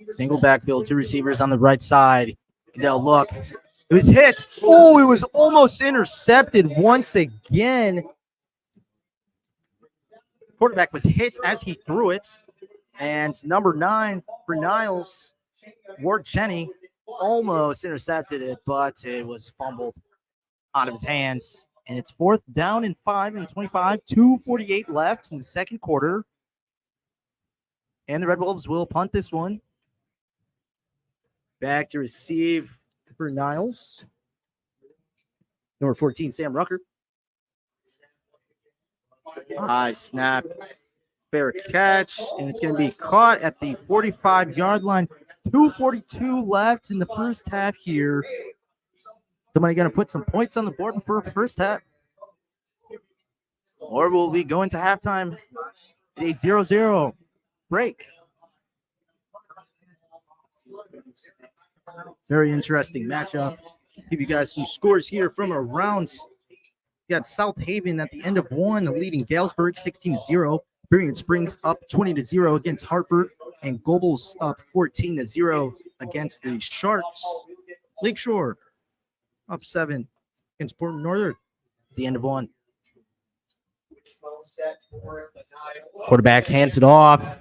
Single backfield, 2 receivers on the right side. They'll look. It was hit. Oh, it was almost intercepted once again. Quarterback was hit as he threw it. And number 9 for Niles, Ward Cheney, almost intercepted it, but it was fumbled out of his hands. And it's 4th down and 5 and 25, 2:48 left in the second quarter. And the Red Wolves will punt this one. Back to receive for Niles. Number 14, Sam Rucker. High snap. Fair catch. And it's going to be caught at the 45-yard line. 2:42 left in the first half here. Somebody going to put some points on the board for the first half. Or will we go into halftime at a 0-0 break? Very interesting matchup. Give you guys some scores here from around. You got South Haven at the end of 1, leading Galesburg 16-0. Brilliant Springs up 20-0 against Hartford, and Gobles up 14-0 against the Sharks. Lakeshore up 7 against Portland Northern at the end of 1. Quarterback hands it off, and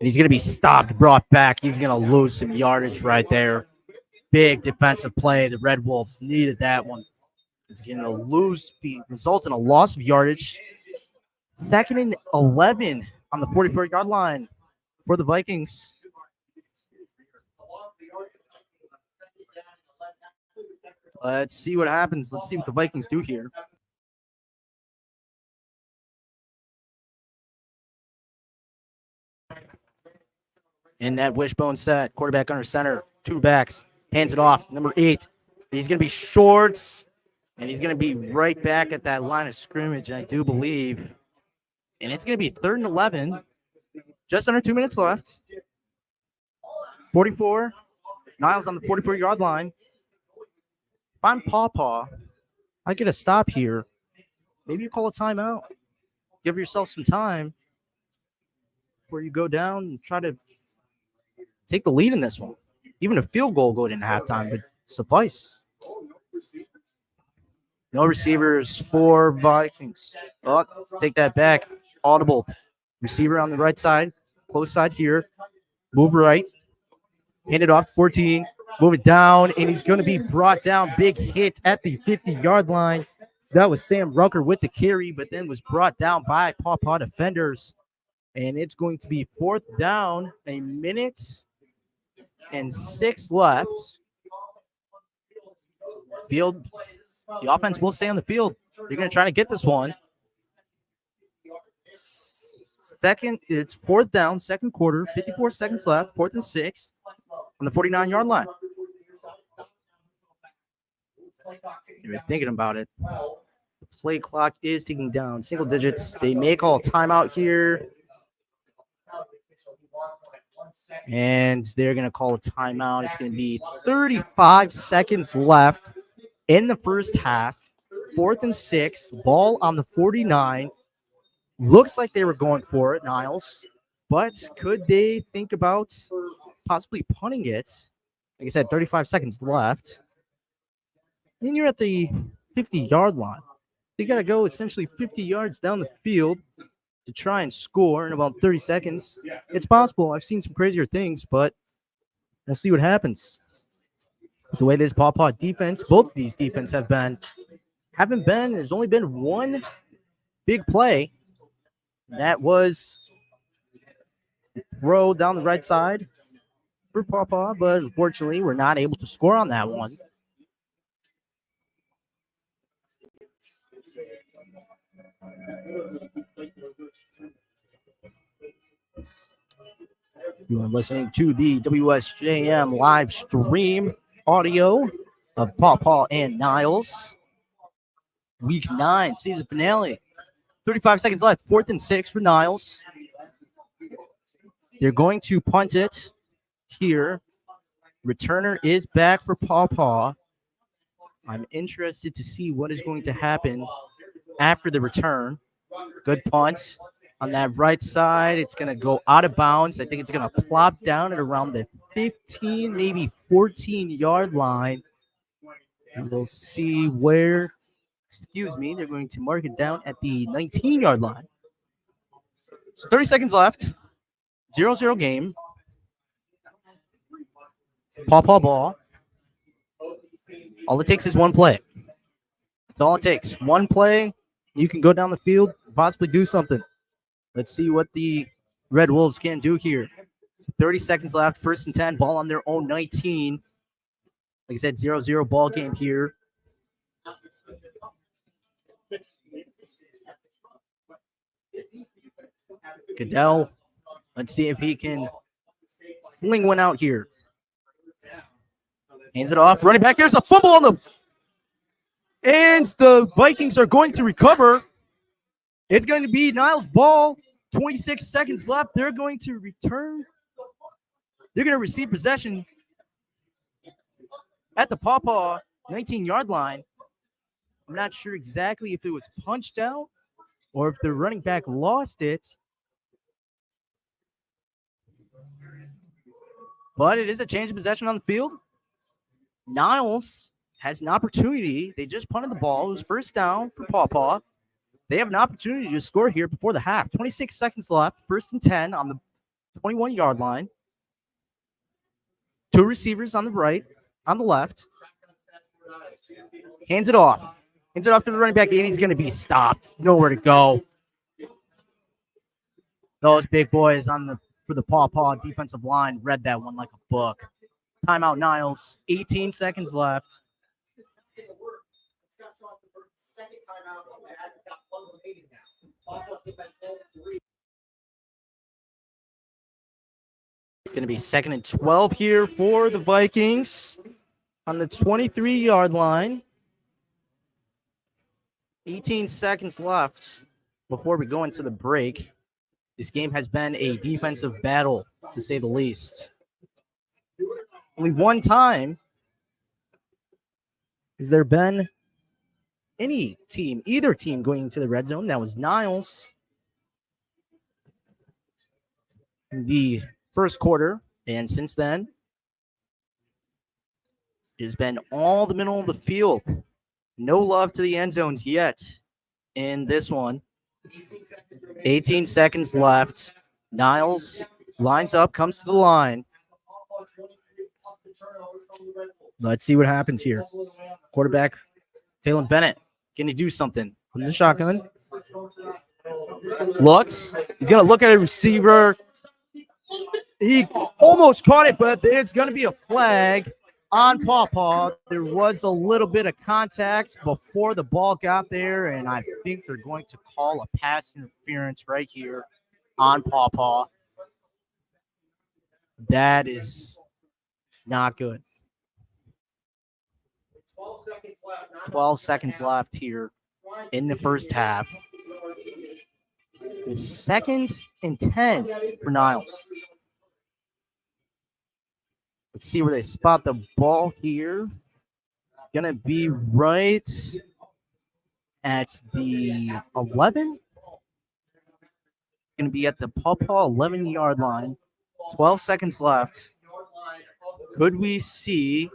he's going to be stopped, brought back. He's going to lose some yardage right there. Big defensive play. The Red Wolves needed that one. It's going to result in a loss of yardage. 2nd and 11 on the 44-yard line for the Vikings. Let's see what happens. Let's see what the Vikings do here. In that wishbone set, quarterback under center, 2 backs, hands it off. Number 8, he's going to be short, and he's going to be right back at that line of scrimmage, I do believe. And it's going to be 3rd and 11, just under 2 minutes left. 44, Niles on the 44-yard line. If I'm Pawpaw, I get a stop here. Maybe you call a timeout. Give yourself some time before you go down and try to take the lead in this one. Even a field goal going into halftime would suffice. No receivers for Vikings. Oh, take that back. Audible. Receiver on the right side. Close side here. Move right. Hand it off to 14. Move it down, and he's going to be brought down. Big hit at the 50-yard line. That was Sam Rucker with the carry, but then was brought down by Pawpaw defenders. And it's going to be 4th down, 1 minute and 6 left. The offense will stay on the field. They're going to try to get this one. It's fourth down, second quarter, 54 seconds left, 4th and 6 on the 49-yard line. You're thinking about it. The play clock is ticking down, single digits. They may call a timeout here. And they're going to call a timeout. It's going to be 35 seconds left in the first half. 4th and 6, ball on the 49. Looks like they were going for it, Niles. But could they think about possibly punting it? Like I said, 35 seconds left. And you're at the 50-yard line. You got to go essentially 50 yards down the field to try and score in about 30 seconds. It's possible. I've seen some crazier things, but we'll see what happens. The way this Paw defense, both of these defense there's only been one big play. That was throw down the right side for Paw, but unfortunately we're not able to score on that one. You are listening to the WSJM live stream audio of Paw and Niles. Week 9, season finale. 35 seconds left, 4th and 6 for Niles. They're going to punt it here. Returner is back for Paw. I'm interested to see what is going to happen after the return. Good punt on that right side. It's going to go out of bounds. I think it's going to plop down at around the 15, maybe 14-yard line. And we'll see where, they're going to mark it down at the 19-yard line. So 30 seconds left. 0-0 game. Paw ball. All it takes is one play. That's all it takes. One play. You can go down the field, possibly do something. Let's see what the Red Wolves can do here. 30 seconds left. 1st and 10. Ball on their own 19. Like I said, 0-0 ball game here. Goodell. Let's see if he can sling one out here. Hands it off. Running back. There's a fumble on the. And the Vikings are going to recover. It's going to be Niles' ball. 26 seconds left. They're going to return. They're going to receive possession at the Paw 19-yard line. I'm not sure exactly if it was punched out or if the running back lost it. But it is a change of possession on the field. Niles has an opportunity. They just punted the ball. It was 1st down for Paw. They have an opportunity to score here before the half. 26 seconds left. 1st and 10 on the 21-yard line. 2 receivers on the right, on the left. Hands it off. Hands it off to the running back, and he's going to be stopped. Nowhere to go. Those big boys for the Paw defensive line read that one like a book. Timeout, Niles. 18 seconds left. It's going to be 2nd and 12 here for the Vikings on the 23-yard line. 18 seconds left before we go into the break. This game has been a defensive battle, to say the least. Only one time has there been either team going into the red zone. That was Niles in the first quarter. And since then, it has been all the middle of the field. No love to the end zones yet in this one. 18 seconds left. Niles lines up, comes to the line. Let's see what happens here. Quarterback Taylor Bennett going to do something on the shotgun. Looks. He's going to look at a receiver. He almost caught it, but it's going to be a flag on Paw. There was a little bit of contact before the ball got there, and I think they're going to call a pass interference right here. on Paw. That is not good. 12 seconds left here in the first half. It's 2nd and 10 for Niles. Let's see where they spot the ball here. It's going to be right at the 11. Going to be at the Paw 11-yard line. 12 seconds left. Could we see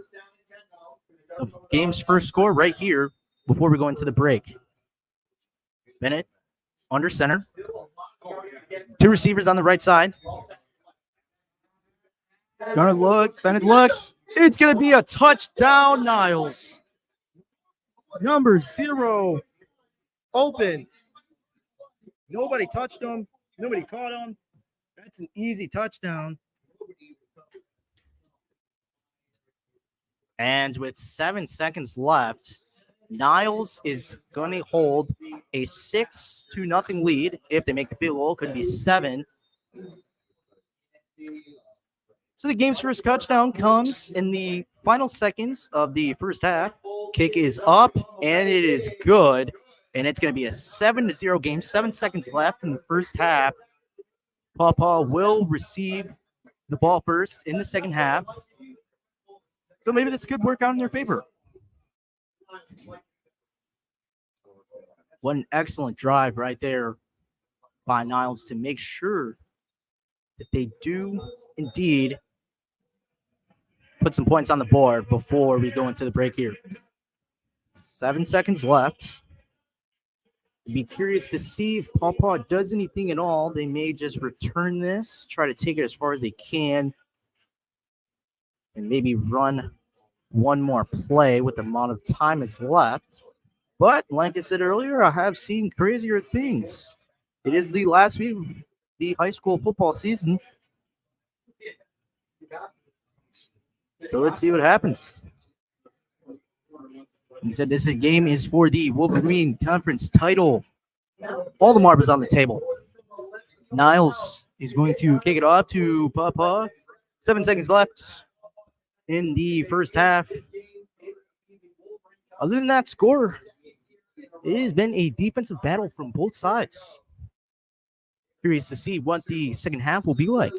the game's first score right here before we go into the break? Bennett under center. 2 receivers on the right side. Gonna look. Bennett looks. It's going to be a touchdown, Niles. Number 0 open. Nobody touched him. Nobody caught him. That's an easy touchdown. And with 7 seconds left, Niles is going to hold a 6-0 lead. If they make the field goal, could be 7. So the game's first touchdown comes in the final seconds of the first half. Kick is up, and it is good. And it's going to be a 7-0 game. 7 seconds left in the first half. Paw will receive the ball first in the second half. So maybe this could work out in their favor. What an excellent drive right there by Niles to make sure that they do indeed put some points on the board before we go into the break here. 7 seconds left. Be curious to see if Paw does anything at all. They may just return this, try to take it as far as they can, and maybe run one more play with the amount of time is left. But like I said earlier, I have seen crazier things. It is the last week of the high school football season. So let's see what happens. He said this game is for the Wolverine Conference title. All the marbles on the table. Niles is going to kick it off to Paw. 7 seconds left in the first half. Other than that score, it has been a defensive battle from both sides. Curious to see what the second half will be like.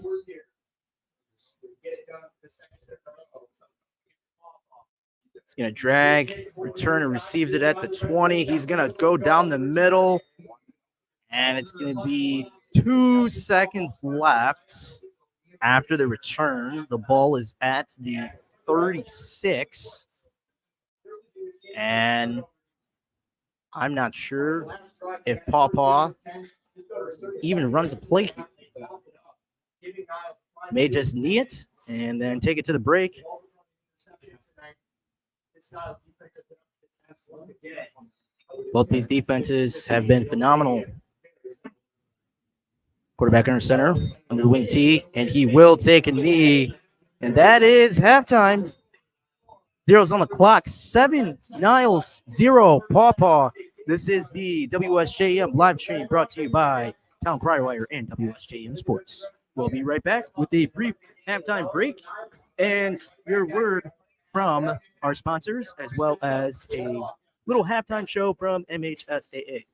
He's going to drag, return, and receives it at the 20. He's going to go down the middle, and it's going to be 2 seconds left after the return. The ball is at the 36, and I'm not sure if Paw even runs a play. May just knee it and then take it to the break. Both these defenses have been phenomenal. Quarterback under center, under the wing T, and he will take a knee. And that is halftime. 0's on the clock. 7 Niles, 0 Paw. This is the WSJM live stream brought to you by Town Crier Wire and WSJM Sports. We'll be right back with a brief halftime break and your word from our sponsors, as well as a little halftime show from MHSAA.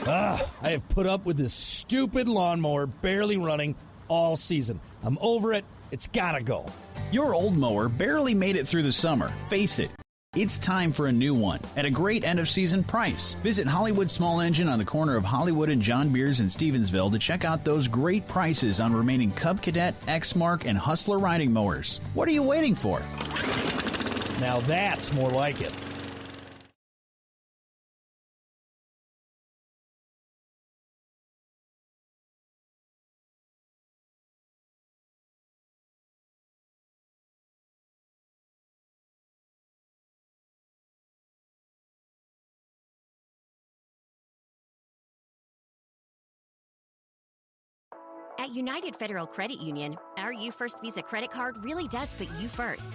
I have put up with this stupid lawnmower barely running all season. I'm over it. It's gotta go. Your old mower barely made it through the summer. Face it, it's time for a new one at a great end-of-season price. Visit Hollywood Small Engine on the corner of Hollywood and John Beers in Stevensville to check out those great prices on remaining Cub Cadet, X-Mark, and Hustler riding mowers. What are you waiting for? Now that's more like it. At United Federal Credit Union, our You First Visa credit card really does put you first.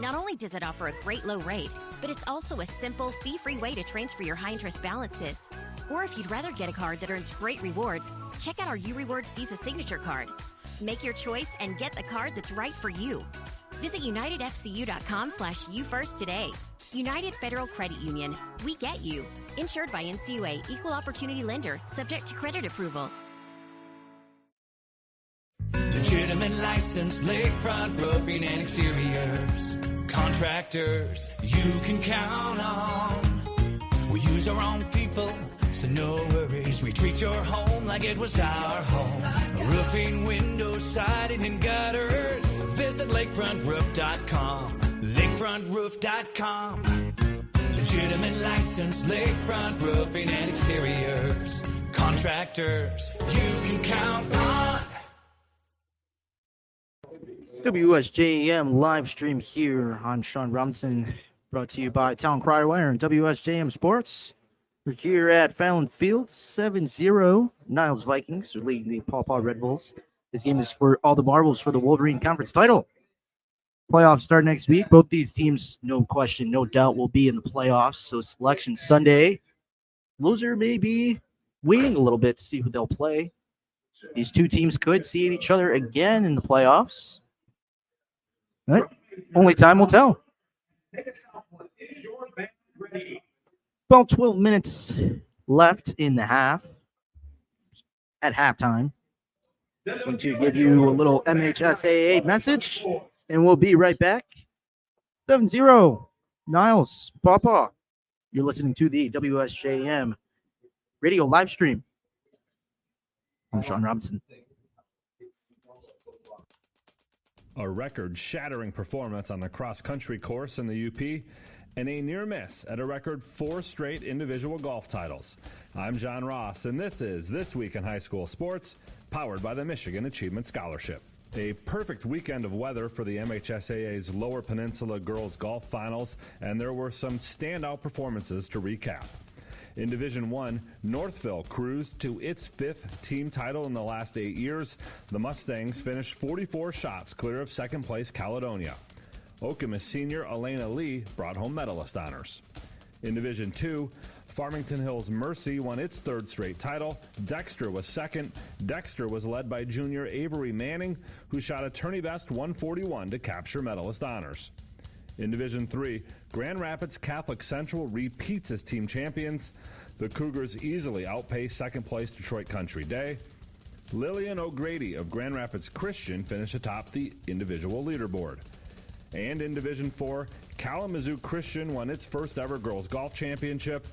Not only does it offer a great low rate, but it's also a simple, fee-free way to transfer your high-interest balances. Or if you'd rather get a card that earns great rewards, check out our U-Rewards Visa Signature Card. Make your choice and get the card that's right for you. Visit UnitedFCU.com/YouFirst today. United Federal Credit Union. We get you. Insured by NCUA, Equal Opportunity Lender, subject to credit approval. Legitimate license, lakefront roofing and exteriors. Contractors you can count on. We use our own people, so no worries. We treat your home like it was our home. Roofing, windows, siding, and gutters. Visit lakefrontroof.com. Lakefrontroof.com. Legitimate license, lakefront roofing and exteriors. Contractors you can count on. WSJM live stream here. I'm Sean Robinson, brought to you by Town Crier Wire and WSJM Sports. We're here at Fallon Field, 7-0. Niles Vikings are leading the Paw Paw Red Bulls. This game is for all the marbles for the Wolverine Conference title. Playoffs start next week. Both these teams, no question, no doubt, will be in the playoffs. So Selection Sunday, loser may be waiting a little bit to see who they'll play. These two teams could see each other again in the playoffs. Right? Only time will tell. About 12 minutes left in the half. At halftime. I'm going to give you a little MHSAA message, and we'll be right back. 7-0. Niles, Pawpaw. You're listening to the WSJM radio live stream. I'm Sean Robinson. A record-shattering performance on the cross-country course in the UP, and a near miss at a record 4 straight individual golf titles. I'm John Ross, and this is This Week in High School Sports, powered by the Michigan Achievement Scholarship. A perfect weekend of weather for the MHSAA's Lower Peninsula Girls Golf Finals, and there were some standout performances to recap. In Division I, Northville cruised to its 5th team title in the last 8 years. The Mustangs finished 44 shots clear of second-place Caledonia. Okemos senior Elena Lee brought home medalist honors. In Division II, Farmington Hills Mercy won its 3rd straight title. Dexter was second. Dexter was led by junior Avery Manning, who shot a tourney-best 141 to capture medalist honors. In Division III, Grand Rapids Catholic Central repeats as team champions. The Cougars easily outpaced second-place Detroit Country Day. Lillian O'Grady of Grand Rapids Christian finished atop the individual leaderboard. And in Division IV, Kalamazoo Christian won its first ever girls golf championship.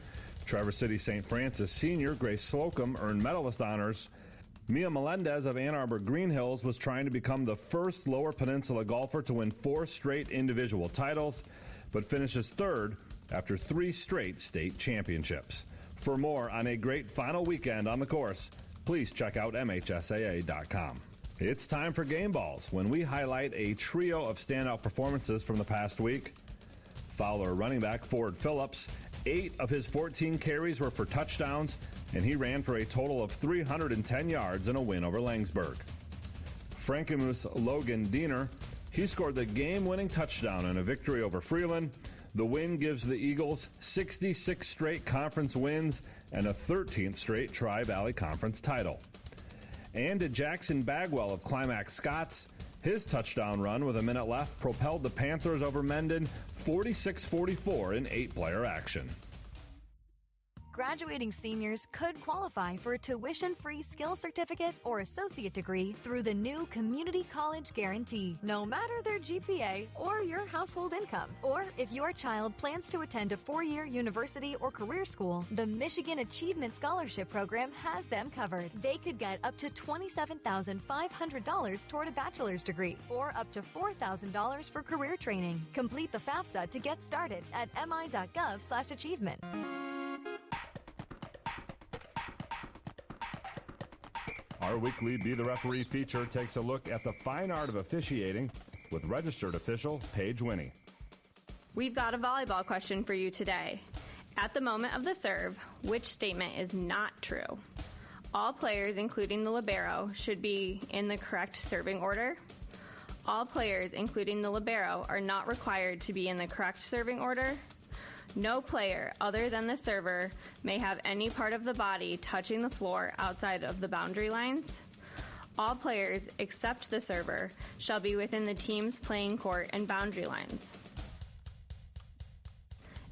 Traverse City St. Francis senior Grace Slocum earned medalist honors. Mia Melendez of Ann Arbor Green Hills was trying to become the first Lower Peninsula golfer to win 4 straight individual titles, but finishes 3rd after 3 straight state championships. For more on a great final weekend on the course, please check out MHSAA.com. It's time for Game Balls, when we highlight a trio of standout performances from the past week. Fowler running back Ford Phillips, 8 of his 14 carries were for touchdowns, and he ran for a total of 310 yards in a win over Langsburg. Frankenmuth Logan Diener, he scored the game-winning touchdown in a victory over Freeland. The win gives the Eagles 66 straight conference wins and a 13th straight Tri-Valley Conference title. And to Jackson Bagwell of Climax Scots, his touchdown run with a minute left propelled the Panthers over Mendon 46-44 in 8-player action. Graduating seniors could qualify for a tuition-free skill certificate or associate degree through the new Community College Guarantee, no matter their GPA or your household income. Or if your child plans to attend a 4-year university or career school, the Michigan Achievement Scholarship Program has them covered. They could get up to $27,500 toward a bachelor's degree or up to $4,000 for career training. Complete the FAFSA to get started at mi.gov/achievement. Our weekly Be the Referee feature takes a look at the fine art of officiating with registered official Paige Winnie. We've got a volleyball question for you today. At the moment of the serve, which statement is not true? All players, including the libero, should be in the correct serving order. All players, including the libero, are not required to be in the correct serving order. No player other than the server may have any part of the body touching the floor outside of the boundary lines. All players, except the server, shall be within the team's playing court and boundary lines.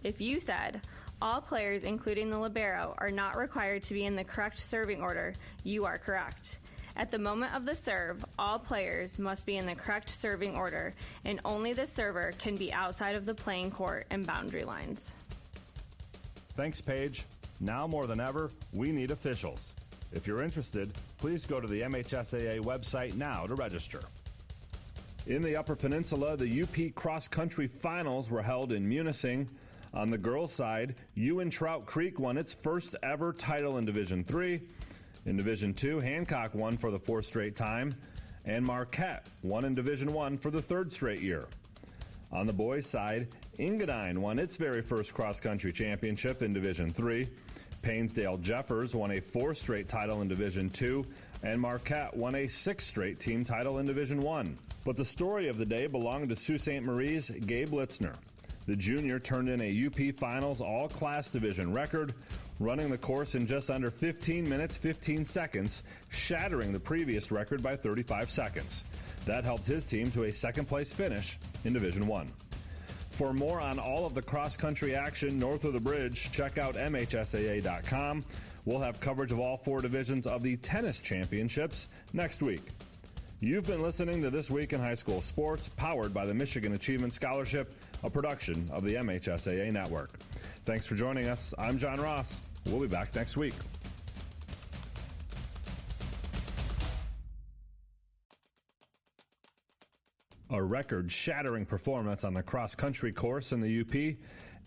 If you said, all players, including the libero, are not required to be in the correct serving order, you are correct. At the moment of the serve, all players must be in the correct serving order, and only the server can be outside of the playing court and boundary lines. Thanks, Paige. Now more than ever, we need officials. If you're interested, please go to the MHSAA website now to register. In the Upper Peninsula, the UP Cross Country Finals were held in Munising. On the girls' side, Ewan Trout Creek won its first ever title in Division III. In Division II, Hancock won for the fourth straight time, and Marquette won in Division I for the third straight year. On the boys' side, Engadine won its very first cross-country championship in Division III. Painesdale-Jeffers won a fourth straight title in Division II, and Marquette won a sixth straight team title in Division I. But the story of the day belonged to Sault Ste. Marie's Gabe Litzner. The junior turned in a UP Finals all-class division record, running the course in just under 15 minutes, 15 seconds, shattering the previous record by 35 seconds. That helped his team to a second-place finish in Division I. For more on all of the cross-country action north of the bridge, check out MHSAA.com. We'll have coverage of all four divisions of the tennis championships next week. You've been listening to This Week in High School Sports, powered by the Michigan Achievement Scholarship, a production of the MHSAA Network. Thanks for joining us. I'm John Ross. We'll be back next week. A record-shattering performance on the cross-country course in the UP,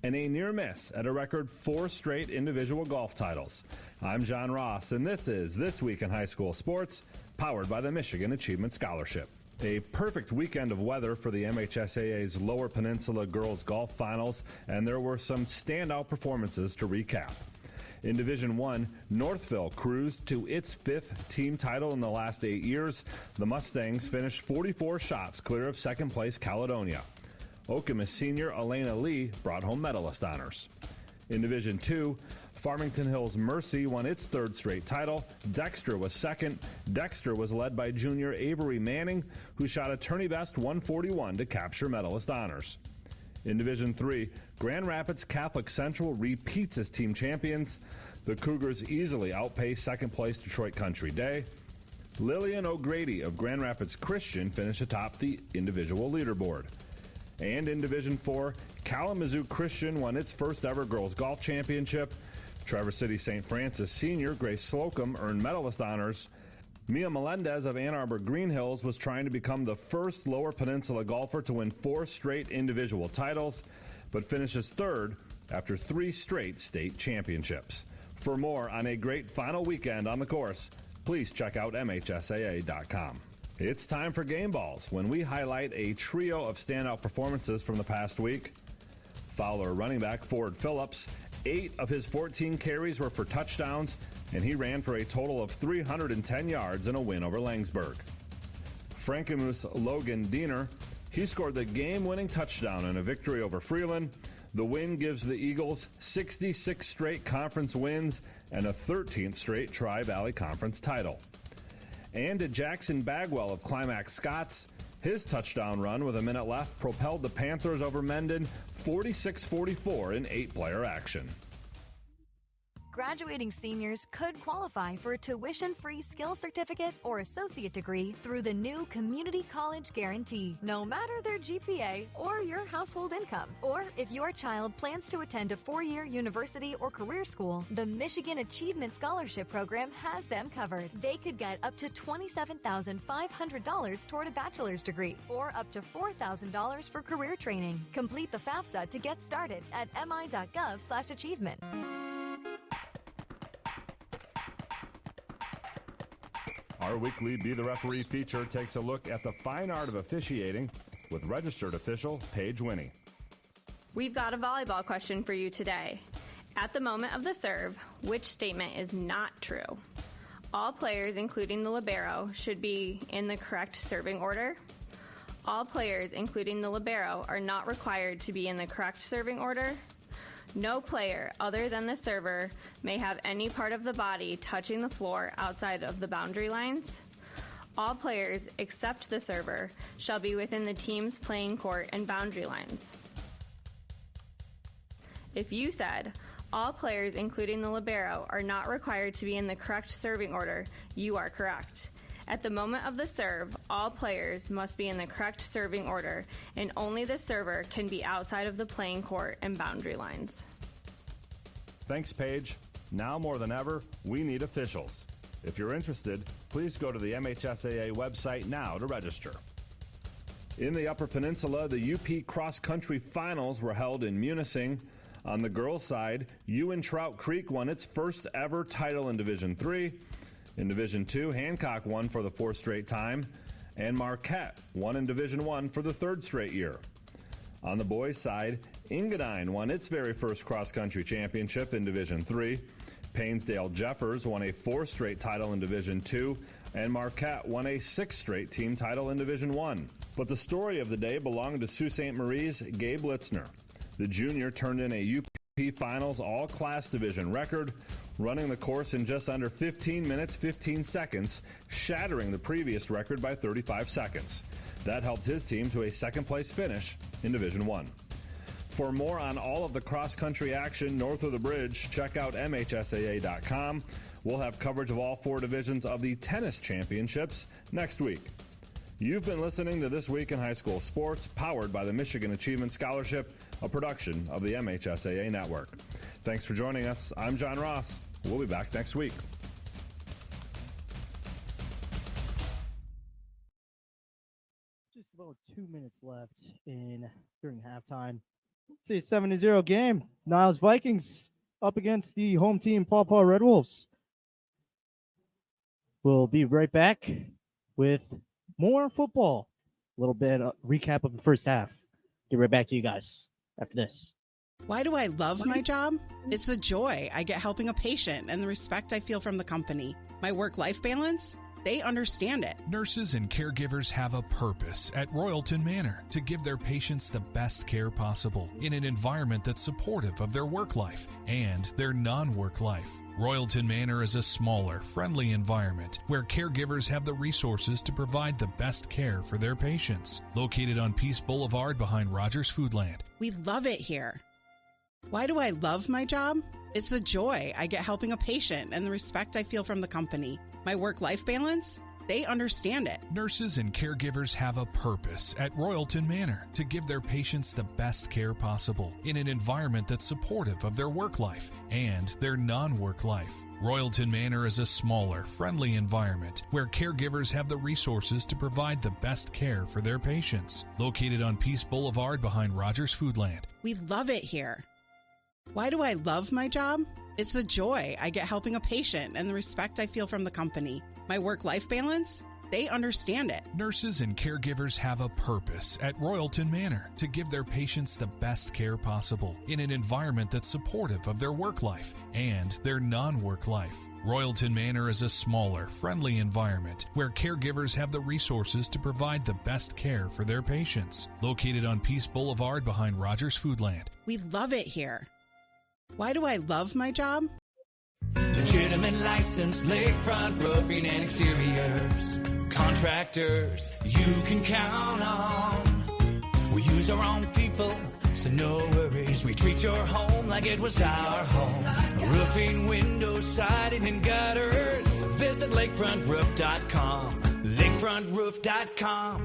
and a near miss at a record 4 straight individual golf titles. I'm John Ross, and this is This Week in High School Sports, powered by the Michigan Achievement Scholarship. A perfect weekend of weather for the MHSAA's Lower Peninsula Girls Golf Finals, and there were some standout performances to recap. In Division I, Northville cruised to its 5th team title in the last 8 years. The Mustangs finished 44 shots clear of second-place Caledonia. Okemos senior Elena Lee brought home medalist honors. In Division II, Farmington Hills Mercy won its 3rd straight title. Dexter was second. Dexter was led by junior Avery Manning, who shot a tourney best 141 to capture medalist honors. In Division III, Grand Rapids Catholic Central repeats as team champions. The Cougars easily outpaced second-place Detroit Country Day. Lillian O'Grady of Grand Rapids Christian finished atop the individual leaderboard. And in Division IV, Kalamazoo Christian won its first ever girls golf championship. Traverse City St. Francis senior Grace Slocum earned medalist honors. Mia Melendez of Ann Arbor Green Hills was trying to become the first Lower Peninsula golfer to win 4 straight individual titles, but finishes 3rd after 3 straight state championships. For more on a great final weekend on the course, please check out MHSAA.com. It's time for Game Balls, when we highlight a trio of standout performances from the past week. Fowler running back Ford Phillips, 8 of his 14 carries were for touchdowns, and he ran for a total of 310 yards in a win over Langsburg. Frankenmuth Logan Diener, he scored the game-winning touchdown in a victory over Freeland. The win gives the Eagles 66 straight conference wins and a 13th straight Tri-Valley Conference title. And to Jackson Bagwell of Climax Scots, his touchdown run with a minute left propelled the Panthers over Mendon 46-44 in 8-player action. Graduating seniors could qualify for a tuition-free skill certificate or associate degree through the new Community College Guarantee, no matter their GPA or your household income. Or if your child plans to attend a 4-year university or career school, the Michigan Achievement Scholarship Program has them covered. They could get up to $27,500 toward a bachelor's degree or up to $4,000 for career training. Complete the FAFSA to get started at mi.gov/achievement. Our weekly Be the Referee feature takes a look at the fine art of officiating with registered official Paige Winnie. We've got a volleyball question for you today. At the moment of the serve, which statement is not true? All players, including the libero, should be in the correct serving order. All players, including the libero, are not required to be in the correct serving order. No player other than the server may have any part of the body touching the floor outside of the boundary lines. All players except the server shall be within the team's playing court and boundary lines. If you said, all players, including the libero, are not required to be in the correct serving order, you are correct. At the moment of the serve, all players must be in the correct serving order, and only the server can be outside of the playing court and boundary lines. Thanks, Paige. Now more than ever, we need officials. If you're interested, please go to the MHSAA website now to register. In the Upper Peninsula, the UP Cross Country Finals were held in Munising. On the girls' side, Ewan Trout Creek won its first ever title in Division III. In Division II, Hancock won for the fourth straight time, and Marquette won in Division I for the third straight year. On the boys' side, Engadine won its very first cross-country championship in Division III. Painesdale Jeffers won a fourth straight title in Division II, and Marquette won a sixth straight team title in Division I. But the story of the day belonged to Sault Ste. Marie's Gabe Litzner. The junior turned in a UP Finals all-class division record, running the course in just under 15 minutes, 15 seconds, shattering the previous record by 35 seconds. That helped his team to a second-place finish in Division I. For more on all of the cross-country action north of the bridge, check out MHSAA.com. We'll have coverage of all four divisions of the tennis championships next week. You've been listening to This Week in High School Sports, powered by the Michigan Achievement Scholarship, a production of the MHSAA Network. Thanks for joining us. I'm John Ross. We'll be back next week. Just about 2 minutes left during halftime. It's a 7-0 game. Niles Vikings up against the home team, Paw Paw Red Wolves. We'll be right back with more football. A little bit recap of the first half. Get right back to you guys after this. Why do I love my job? It's the joy I get helping a patient and the respect I feel from the company. My work-life balance? They understand it. Nurses and caregivers have a purpose at Royalton Manor to give their patients the best care possible in an environment that's supportive of their work life and their non-work life. Royalton Manor is a smaller, friendly environment where caregivers have the resources to provide the best care for their patients. Located on Peace Boulevard behind Rogers Foodland. We love it here. Why do I love my job? It's the joy I get helping a patient and the respect I feel from the company. My work-life balance? They understand it. Nurses and caregivers have a purpose at Royalton Manor to give their patients the best care possible in an environment that's supportive of their work life and their non-work life. Royalton Manor is a smaller, friendly environment where caregivers have the resources to provide the best care for their patients. Located on Peace Boulevard behind Rogers Foodland. We love it here. Why do I love my job? It's the joy I get helping a patient and the respect I feel from the company. My work-life balance? They understand it. Nurses and caregivers have a purpose at Royalton Manor to give their patients the best care possible in an environment that's supportive of their work life and their non-work life. Royalton Manor is a smaller, friendly environment where caregivers have the resources to provide the best care for their patients. Located on Peace Boulevard behind Rogers Foodland. We love it here. Why do I love my job? Legitimate license, lakefront roofing and exteriors. Contractors you can count on. We use our own people, so no worries. We treat your home like it was our home. Roofing, windows, siding, and gutters. Visit lakefrontroof.com. Lakefrontroof.com.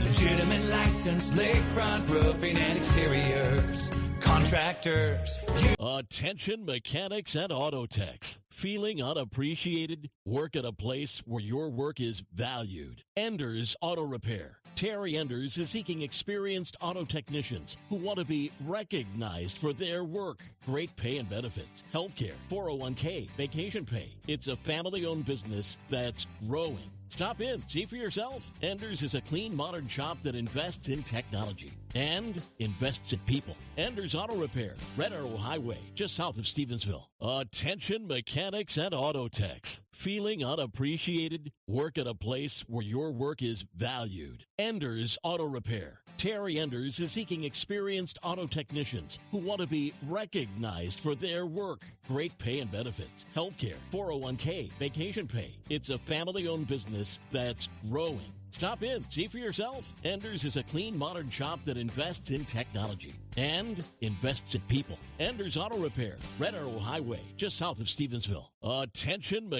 Legitimate license, lakefront roofing and exteriors. Contractors. Attention mechanics and auto techs. Feeling unappreciated? Work at a place where your work is valued. Enders Auto Repair. Terry Enders is seeking experienced auto technicians who want to be recognized for their work. Great pay and benefits, healthcare, 401k, vacation pay. It's a family-owned business that's growing. Stop in, see for yourself. Enders is a clean, modern shop that invests in technology and invests in people. Enders Auto Repair, Red Arrow Highway, just south of Stevensville. Attention mechanics and auto techs. Feeling unappreciated? Work at a place where your work is valued. Enders Auto Repair. Terry Enders is seeking experienced auto technicians who want to be recognized for their work. Great pay and benefits, healthcare, 401k, vacation pay. It's a family-owned business that's growing. Stop in, see for yourself. Enders is a clean, modern shop that invests in technology and invests in people. Enders Auto Repair, Red Arrow Highway, just south of Stevensville. Attention,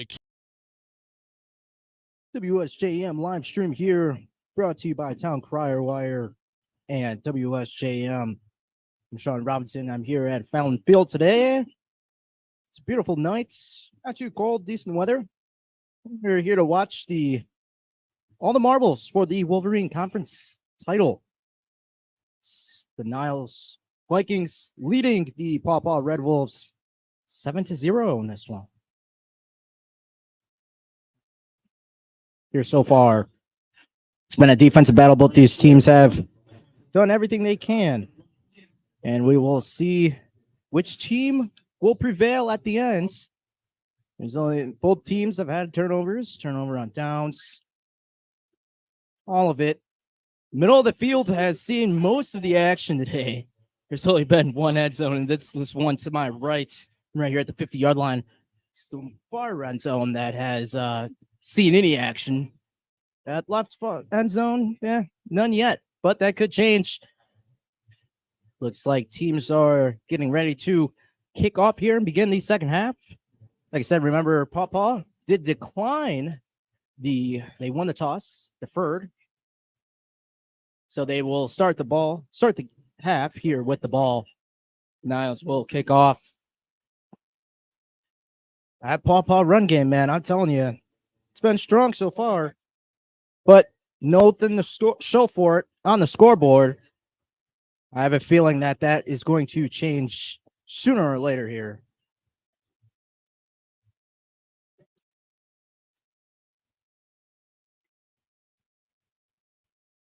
WSJM live stream here, brought to you by Town Crier Wire and WSJM. I'm Sean Robinson. I'm here at Fountain Field today. It's a beautiful night, not too cold, decent weather. We're here to watch all the marbles for the Wolverine Conference title. It's the Niles Vikings leading the Paw Paw Red Wolves 7-0 in this one. Here so far, it's been a defensive battle. Both these teams have done everything they can, and we will see which team will prevail at the end. Both teams have had turnover on downs, all of it. Middle of the field has seen most of the action today. There's only been one end zone, and that's this one to my right here at the 50-yard line. It's the far end zone that has seen any action. That left end zone, none yet, but that could change. Looks like teams are getting ready to kick off here and begin the second half. Like I said, remember, Paw Paw did decline they won the toss, deferred. So they will start the half here with the ball. Niles will kick off. That Paw Paw run game, man, I'm telling you, it's been strong so far, but nothing to show for it on the scoreboard. I have a feeling that is going to change sooner or later here.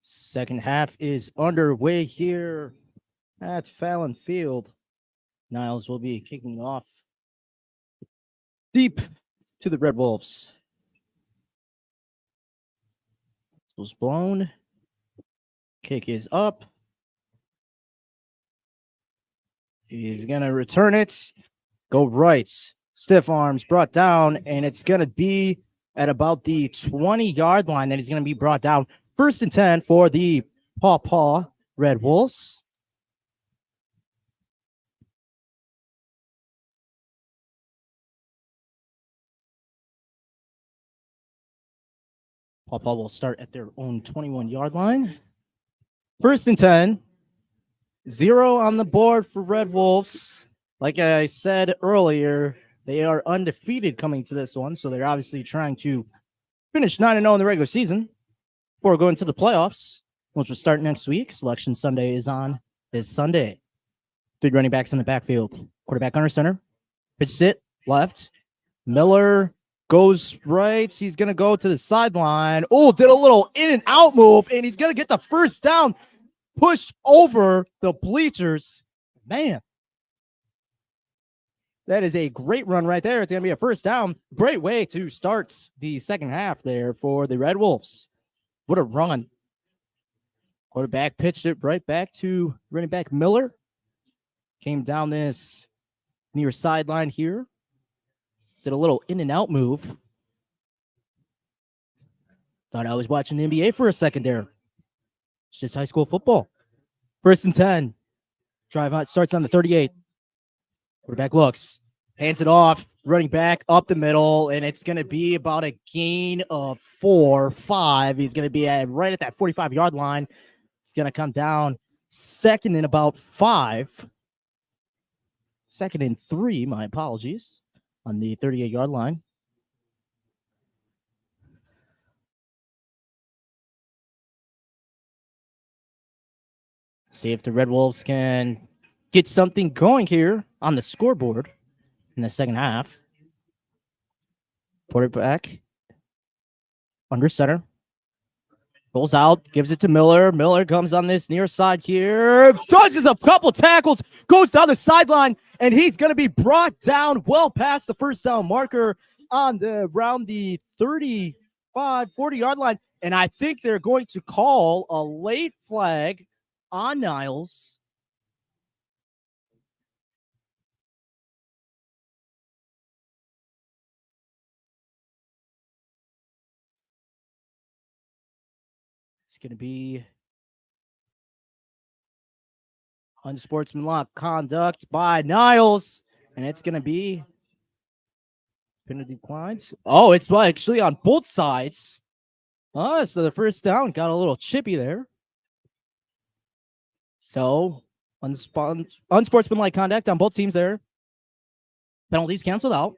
Second half is underway here at Fallon Field. Niles will be kicking off deep to the Red Wolves. Was blown. Kick is up. He's going to return it. Go right. Stiff arms brought down, and it's going to be at about the 20-yard line that he's going to be brought down. 1st and 10 for the Paw Paw Red Wolves. Paw Paw will start at their own 21-yard line. 1st and 10. 0 on the board for Red Wolves. Like I said earlier, they are undefeated coming to this one, so they're obviously trying to finish 9-0 in the regular season before going to the playoffs, which will start next week. Selection Sunday is on this Sunday. 3 running backs in the backfield. Quarterback under center. Pitch it left. Miller goes right. He's going to go to the sideline. Oh, did a little in and out move, and he's going to get the first down. Pushed over the bleachers. Man, that is a great run right there. It's going to be a first down. Great way to start the second half there for the Red Wolves. What a run. Quarterback pitched it right back to running back Miller. Came down this near sideline here. Did a little in and out move. Thought I was watching the NBA for a second there. It's just high school football. 1st and 10. Drive out starts on the 38. Quarterback looks, hands it off, running back up the middle, and it's going to be about a gain of 4-5. He's going to be right at that 45-yard line. It's going to come down 2nd and about 5. 2nd and 3, my apologies, on the 38-yard line. See if the Red Wolves can get something going here on the scoreboard in the second half. Put it back. Under center. Rolls out, gives it to Miller. Miller comes on this near side here. Dodges a couple tackles, goes down the sideline, and he's going to be brought down well past the first down marker around the 35, 40-yard line. And I think they're going to call a late flag on Niles. It's going to be unsportsmanlike conduct by Niles. And it's going to be penalty declines. Oh, it's actually on both sides. So the first down got a little chippy there. So unsportsmanlike conduct on both teams there. Penalties canceled out.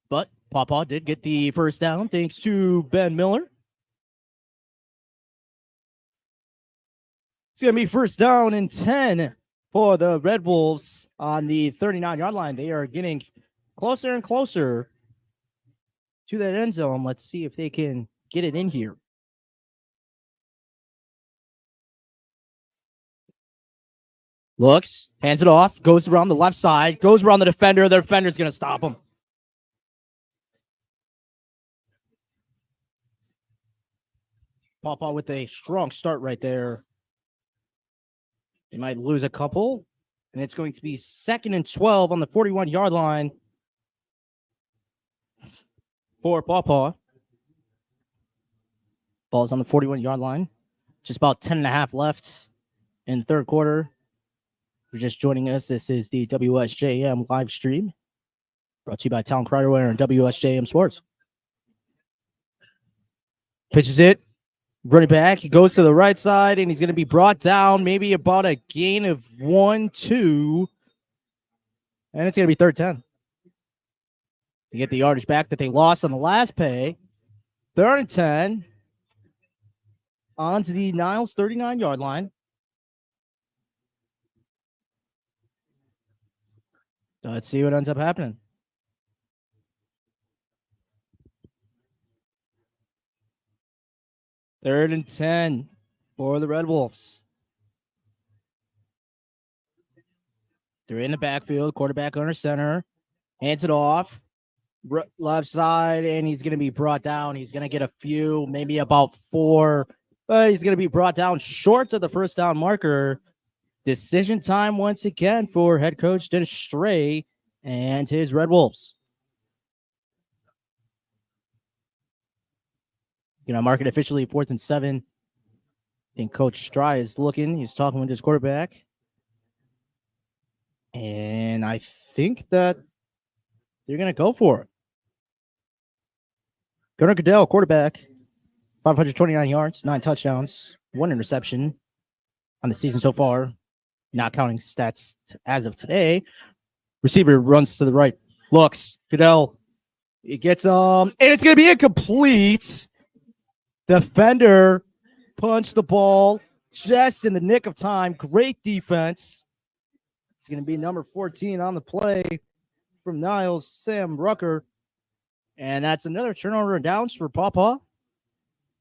But Pawpaw did get the first down thanks to Ben Miller. It's going to be first down and 10 for the Red Wolves on the 39-yard line. They are getting closer and closer to that end zone. Let's see if they can get it in here. Looks, hands it off, goes around the left side, goes around the defender. The defender's going to stop him. Pawpaw with a strong start right there. They might lose a couple, and it's going to be 2nd and 12 on the 41-yard line for Pawpaw. Ball's on the 41-yard line. Just about 10 and a half left in the third quarter. If you're just joining us, this is the WSJM live stream brought to you by Town Crierware and WSJM Sports. Pitches it. Running back, he goes to the right side, and he's going to be brought down maybe about a gain of 1-2. And it's going to be 3rd 10. To get the yardage back that they lost on the last play. 3rd and 10. On to the Niles 39-yard line. Let's see what ends up happening. Third and 10 for the Red Wolves. They're in the backfield, quarterback under center, hands it off, left side, and he's going to be brought down. He's going to get a few, maybe about 4, but he's going to be brought down short of the first down marker. Decision time once again for head coach Dennis Stray and his Red Wolves. Mark it officially 4th and 7. I think Coach Stry is looking. He's talking with his quarterback. And I think that they're going to go for it. Gunnar Goodell, quarterback, 529 yards, 9 touchdowns, 1 interception on the season so far, not counting stats as of today. Receiver runs to the right, looks, Goodell, he gets and it's going to be incomplete. Defender punched the ball just in the nick of time. Great defense. It's going to be number 14 on the play from Niles, Sam Rucker. And that's another turnover and downs for Pawpaw.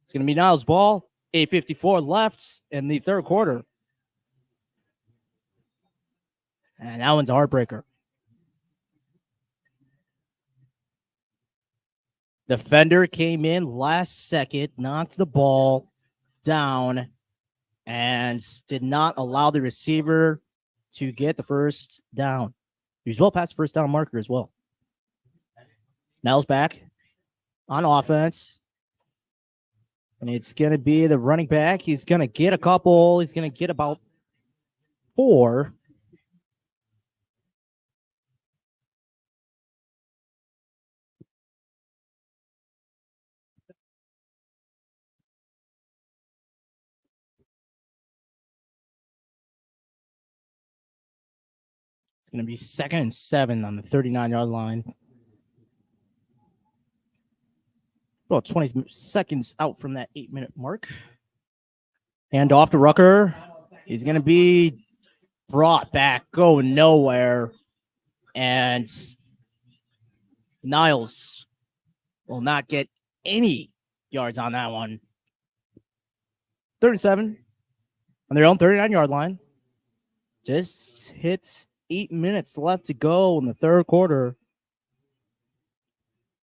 It's going to be Niles' ball. 8:54 left in the third quarter. And that one's a heartbreaker. Defender came in last second, knocked the ball down, and did not allow the receiver to get the first down. He was well past the first down marker as well. Niles back on offense. And it's going to be the running back. He's going to get a couple. He's going to get about 4. It's going to be 2nd and 7 on the 39-yard line. About 20 seconds out from that 8-minute mark. Hand off to Rucker. He's going to be brought back, going nowhere. And Niles will not get any yards on that one. 37 on their own 39-yard line. Just hit 8 minutes left to go in the third quarter.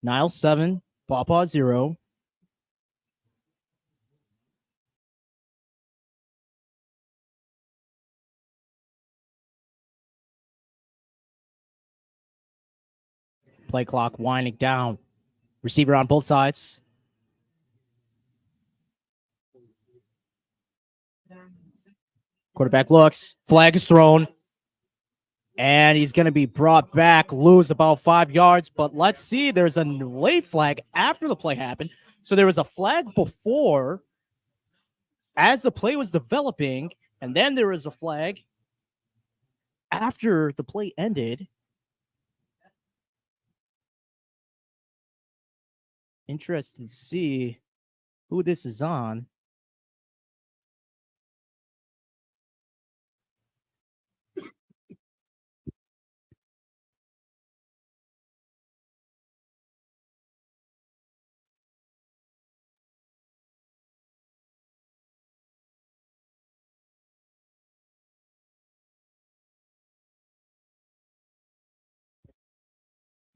Niles 7, Pawpaw 0. Play clock winding down. Receiver on both sides. Quarterback looks. Flag is thrown. And he's going to be brought back, lose about 5 yards. But let's see, there's a late flag after the play happened. So there was a flag before as the play was developing, and then there was a flag after the play ended. Interested to see who this is on.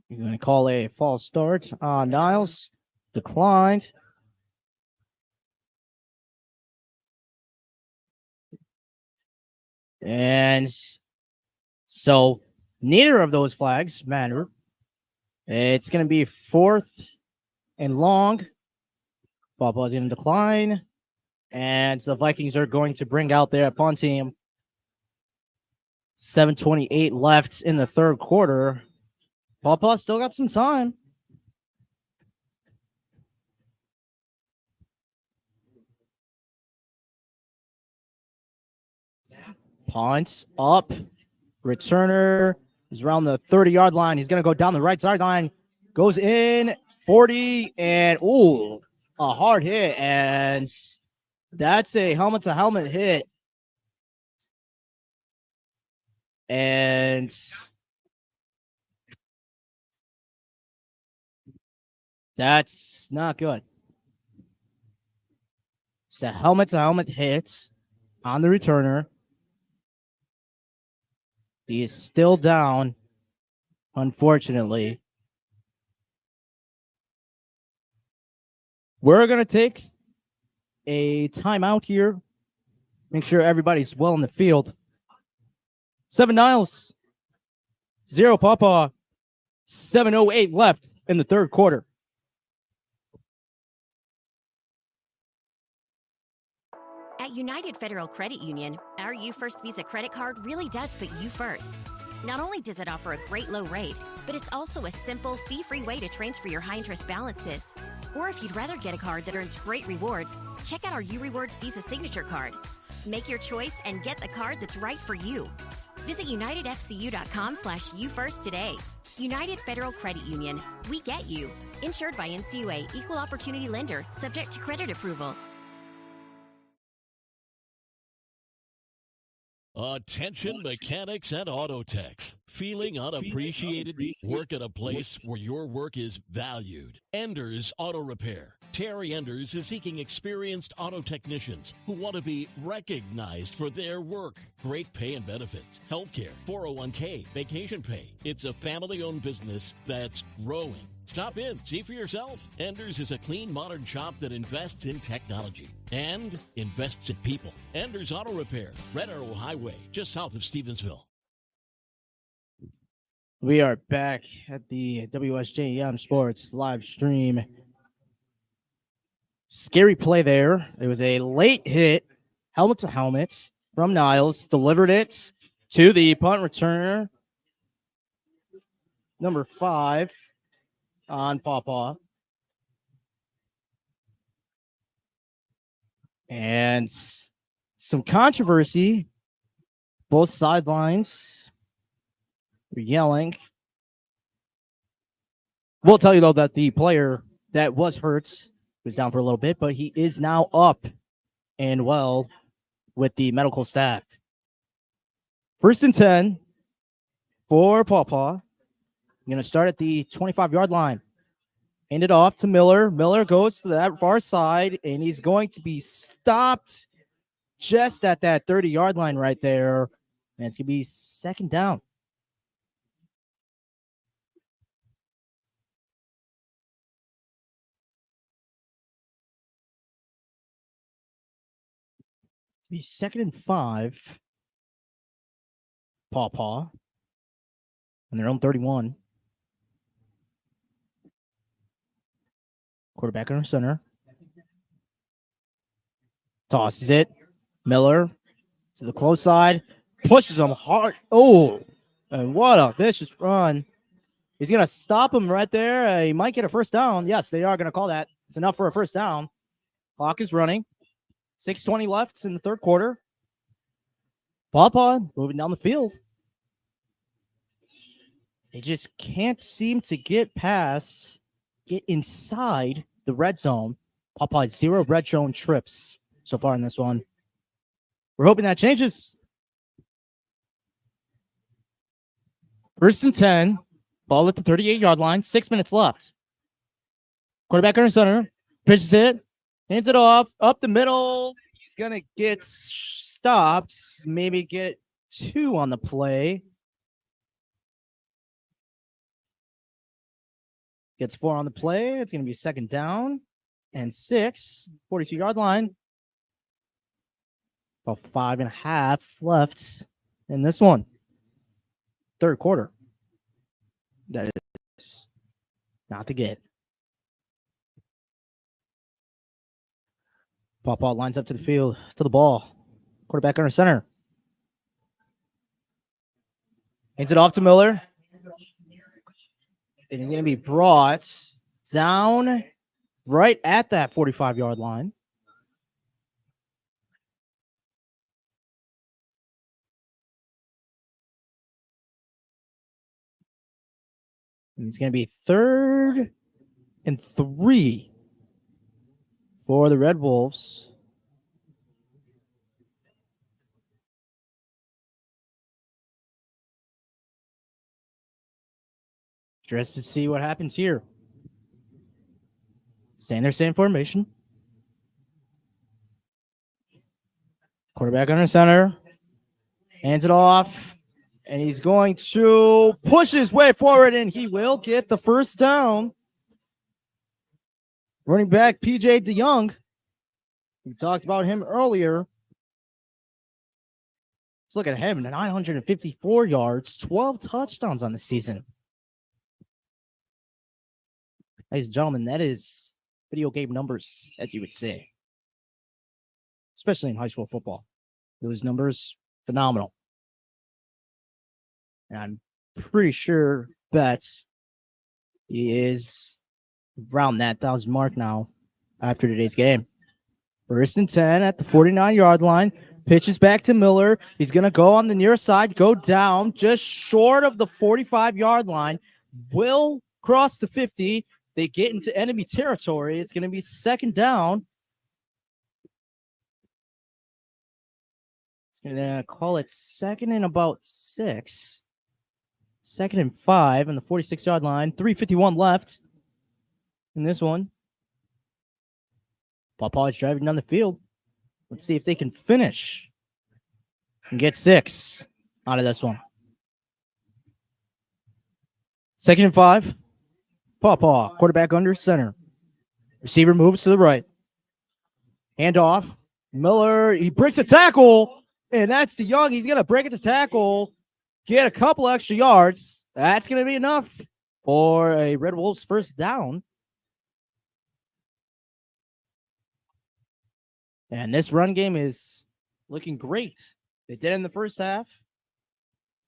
You're going to call a false start on Niles. Declined. And so neither of those flags matter. It's going to be 4th and long. Pawpaw's going to decline. And the Vikings are going to bring out their punt team. 7:28 left in the third quarter. Pawpaw still got some time. Punt up. Returner is around the 30-yard line. He's going to go down the right sideline. Goes in 40 and a hard hit. And that's a helmet-to-helmet hit. And that's not good. It's a helmet-to-helmet hit on the returner. He is still down, unfortunately. We're going to take a timeout here. Make sure everybody's well in the field. 7 Niles, 0 Pawpaw, 7:08 left in the third quarter. At United Federal Credit Union, our You First Visa credit card really does put you first. Not only does it offer a great low rate, but it's also a simple, fee-free way to transfer your high-interest balances. Or if you'd rather get a card that earns great rewards, check out our U Rewards Visa Signature Card. Make your choice and get the card that's right for you. Visit unitedfcu.com/youfirst today. United Federal Credit Union. We get you. Insured by NCUA, Equal Opportunity Lender, subject to credit approval. Attention mechanics and auto techs. Feeling unappreciated? Work at a place where your work is valued. Enders Auto Repair. Terry Enders is seeking experienced auto technicians who want to be recognized for their work. Great pay and benefits, healthcare, 401k, vacation pay. It's a family-owned business that's growing. Stop in, see for yourself. Enders is a clean, modern shop that invests in technology and invests in people. Enders Auto Repair, Red Arrow Highway, just south of Stevensville. We are back at the WSJM Sports live stream. Scary play there. It was a late hit, helmet to helmet from Niles. Delivered it to the punt returner, number 5 on Pawpaw. And some controversy. Both sidelines were yelling. We'll tell you, though, that the player that was hurt was down for a little bit, but he is now up and well with the medical staff. 1st and 10 for Pawpaw. Going to start at the 25-yard line. Hand it off to Miller. Miller goes to that far side, and he's going to be stopped just at that 30-yard line right there. And it's going to be 2nd down. Be 2nd and 5. Paw. On their own 31. Quarterback under center. Tosses it. Miller to the close side. Pushes him hard. Oh, and what a vicious run. He's going to stop him right there. He might get a first down. Yes, they are going to call that. It's enough for a first down. Clock is running. 6:20 left in the third quarter. Paw moving down the field. They just can't seem to get inside the red zone. Paw 0 red zone trips so far in this one. We're hoping that changes. 1st and 10. Ball at the 38-yard line. 6 minutes left. Quarterback under center. Pitches it. Hands it off. Up the middle. He's going to get stopped. Maybe get 2 on the play. Gets 4 on the play. It's going to be 2nd down and 6. 42-yard line. About 5.5 left in this one. Third quarter. That is not to get. Paw lines up to the field, to the ball. Quarterback under center. Hands it off to Miller. And he's going to be brought down right at that 45-yard line. And it's going to be 3rd and 3 for the Red Wolves. Interested to see what happens here. Staying their same formation. Quarterback under center. Hands it off. And he's going to push his way forward, and he will get the first down. Running back P.J. DeYoung. We talked about him earlier. Let's look at him. 954 yards, 12 touchdowns on the season. Ladies and gentlemen, that is video game numbers, as you would say. Especially in high school football. Those numbers, phenomenal. And I'm pretty sure he is around that 1,000 mark now after today's game. 1st and 10 at the 49-yard line. Pitches back to Miller. He's going to go on the near side, go down just short of the 45-yard line. Will cross the 50. They get into enemy territory. It's going to be 2nd down. It's going to call it 2nd and about 6. 2nd and 5 on the 46-yard line. 3:51 left in this one. Paw is driving down the field. Let's see if they can finish and get 6 out of this one. 2nd and 5. Paw, quarterback under center. Receiver moves to the right. Hand off. Miller, he breaks a tackle, and that's DeYoung. He's going to break it to tackle. Get a couple extra yards. That's going to be enough for a Red Wolves first down. And this run game is looking great. They did it in the first half.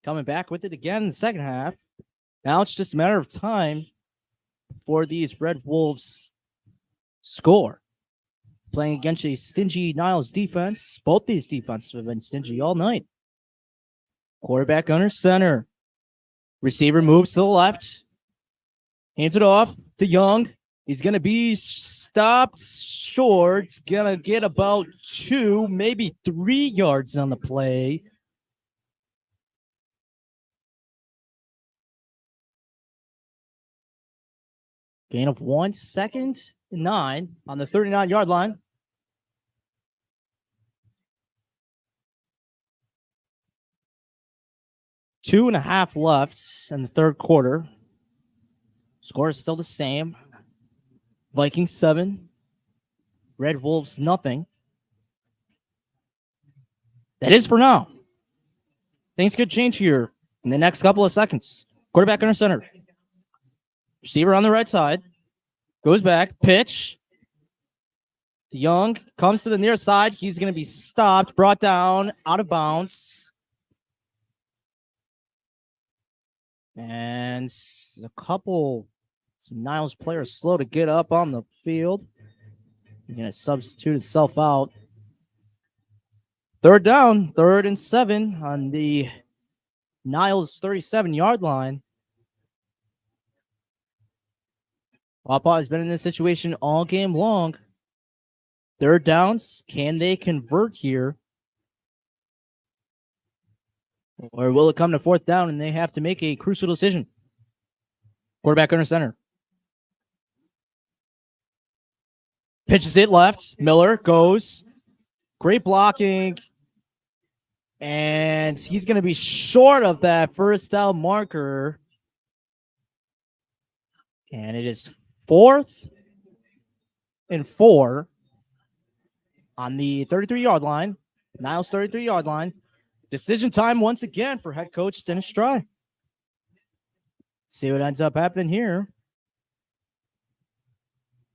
Coming back with it again in the second half. Now it's just a matter of time for these Red Wolves score. Playing against a stingy Niles defense. Both these defenses have been stingy all night. Quarterback under center. Receiver moves to the left. Hands it off to Young. He's going to be stopped short. Going to get about 2, maybe 3 yards on the play. Gain of 1 second, 9 on the 39-yard line. Two and a half left in the third quarter. Score is still the same. Vikings 7. Red Wolves nothing. That is for now. Things could change here in the next couple of seconds. Quarterback under center. Receiver on the right side. Goes back. Pitch. Young comes to the near side. He's going to be stopped, brought down, out of bounds. And some Niles players slow to get up on the field. He's going to substitute himself out. Third down, 3rd and 7 on the Niles 37-yard line. Pawpaw has been in this situation all game long. 3rd downs, can they convert here? Or will it come to 4th down and they have to make a crucial decision? Quarterback under center. Pitches it left. Miller goes. Great blocking. And he's going to be short of that first down marker. And it is 4th and 4 on the 33-yard line. Niles 33-yard line. Decision time once again for head coach Dennis Stry. See what ends up happening here.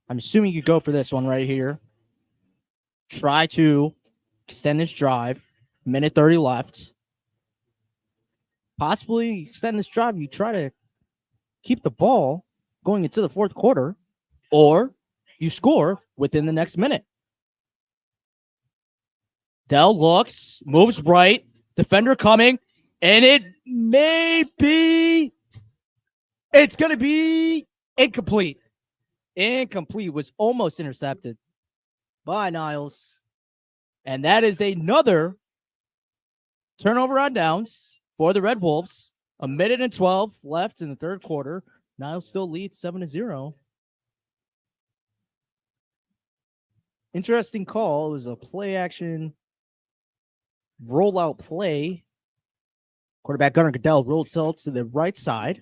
I'm assuming you go for this one right here. Try to extend this drive. Minute 30 left. Possibly extend this drive. You try to keep the ball going into the 4th quarter, or you score within the next minute. Dell looks, moves right, defender coming, and it's going to be incomplete. Incomplete, was almost intercepted by Niles. And that is another turnover on downs for the Red Wolves. 1:12 left in the 3rd quarter. Niles still leads 7-0. Interesting call. It was a play action rollout play. Quarterback Gunnar Goodell rolled tilt to the right side.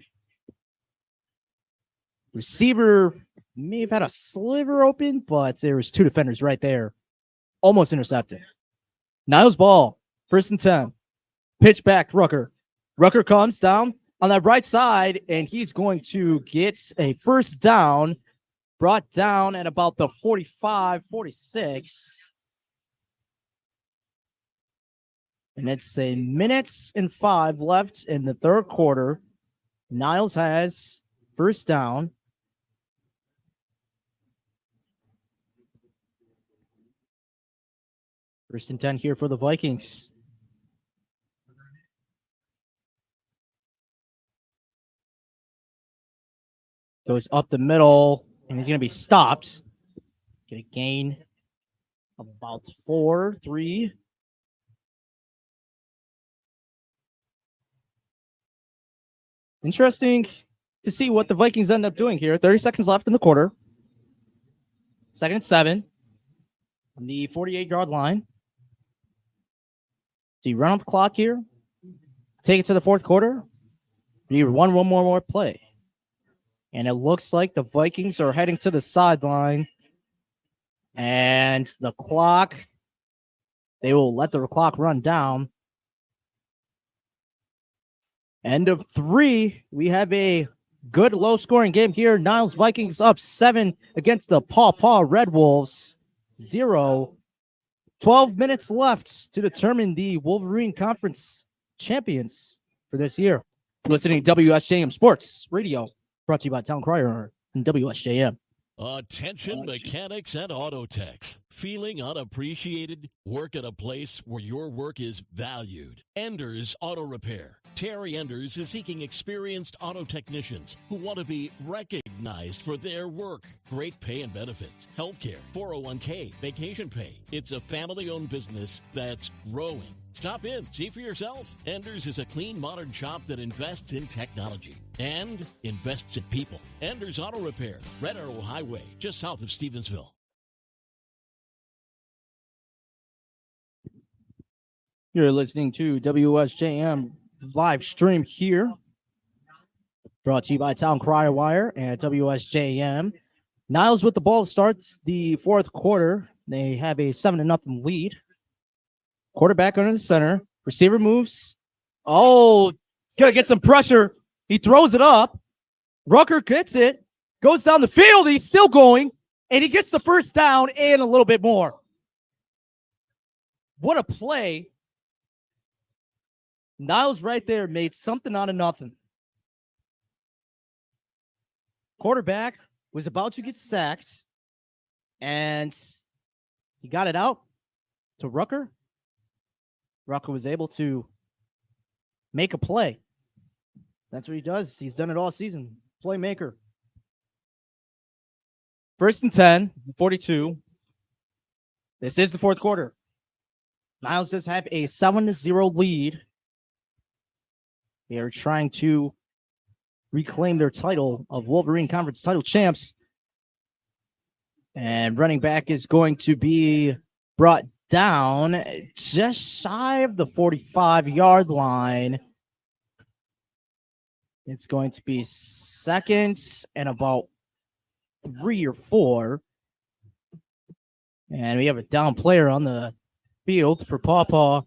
Receiver may have had a sliver open, but there was 2 defenders right there. Almost intercepted. Niles ball. 1st and 10. Pitch back, Rucker. Rucker comes down on that right side, and he's going to get a first down, brought down at about the 45, 46. And it's 1:05 left in the 3rd quarter. Niles has first down. First and 10 here for the Vikings. Goes up the middle, and he's going to be stopped. Get a gain of about 4-3. Interesting to see what the Vikings end up doing here. 30 seconds left in the quarter. 2nd and 7 on the 48-yard line. Do you run on the clock here? Take it to the 4th quarter? Do you run one more play? And it looks like the Vikings are heading to the sideline. And the clock, they will let the clock run down. End of 3. We have a good low-scoring game here. Niles Vikings up 7 against the Paw Red Wolves 0. 12 minutes left to determine the Wolverine Conference champions for this year. Listening to WSJM Sports Radio, brought to you by Town Crier and WSJM. Attention mechanics and auto techs. Feeling unappreciated? Work at a place where your work is valued. Enders Auto Repair. Terry Enders is seeking experienced auto technicians who want to be recognized for their work. Great pay and benefits, healthcare, 401k, vacation pay. It's a family-owned business that's growing. Stop in, see for yourself. Enders is a clean, modern shop that invests in technology and invests in people. Enders Auto Repair, Red Arrow Highway, just south of Stevensville. You're listening to WSJM live stream here. Brought to you by Town Crier Wire and WSJM. Niles with the ball starts the 4th quarter. They have a 7-0 lead. Quarterback under the center. Receiver moves. Oh, he's going to get some pressure. He throws it up. Rucker gets it. Goes down the field. He's still going. And he gets the first down and a little bit more. What a play. Niles right there made something out of nothing. Quarterback was about to get sacked. And he got it out to Rucker. Rucker was able to make a play. That's what he does. He's done it all season. Playmaker. 1st and 10, 42. This is the fourth quarter. Niles does have a 7-0 lead. They are trying to reclaim their title of Wolverine Conference title champs. And running back is going to be brought down just shy of the 45-yard line. It's going to be 2nd and about 3 or 4. And we have a down player on the field for Pawpaw.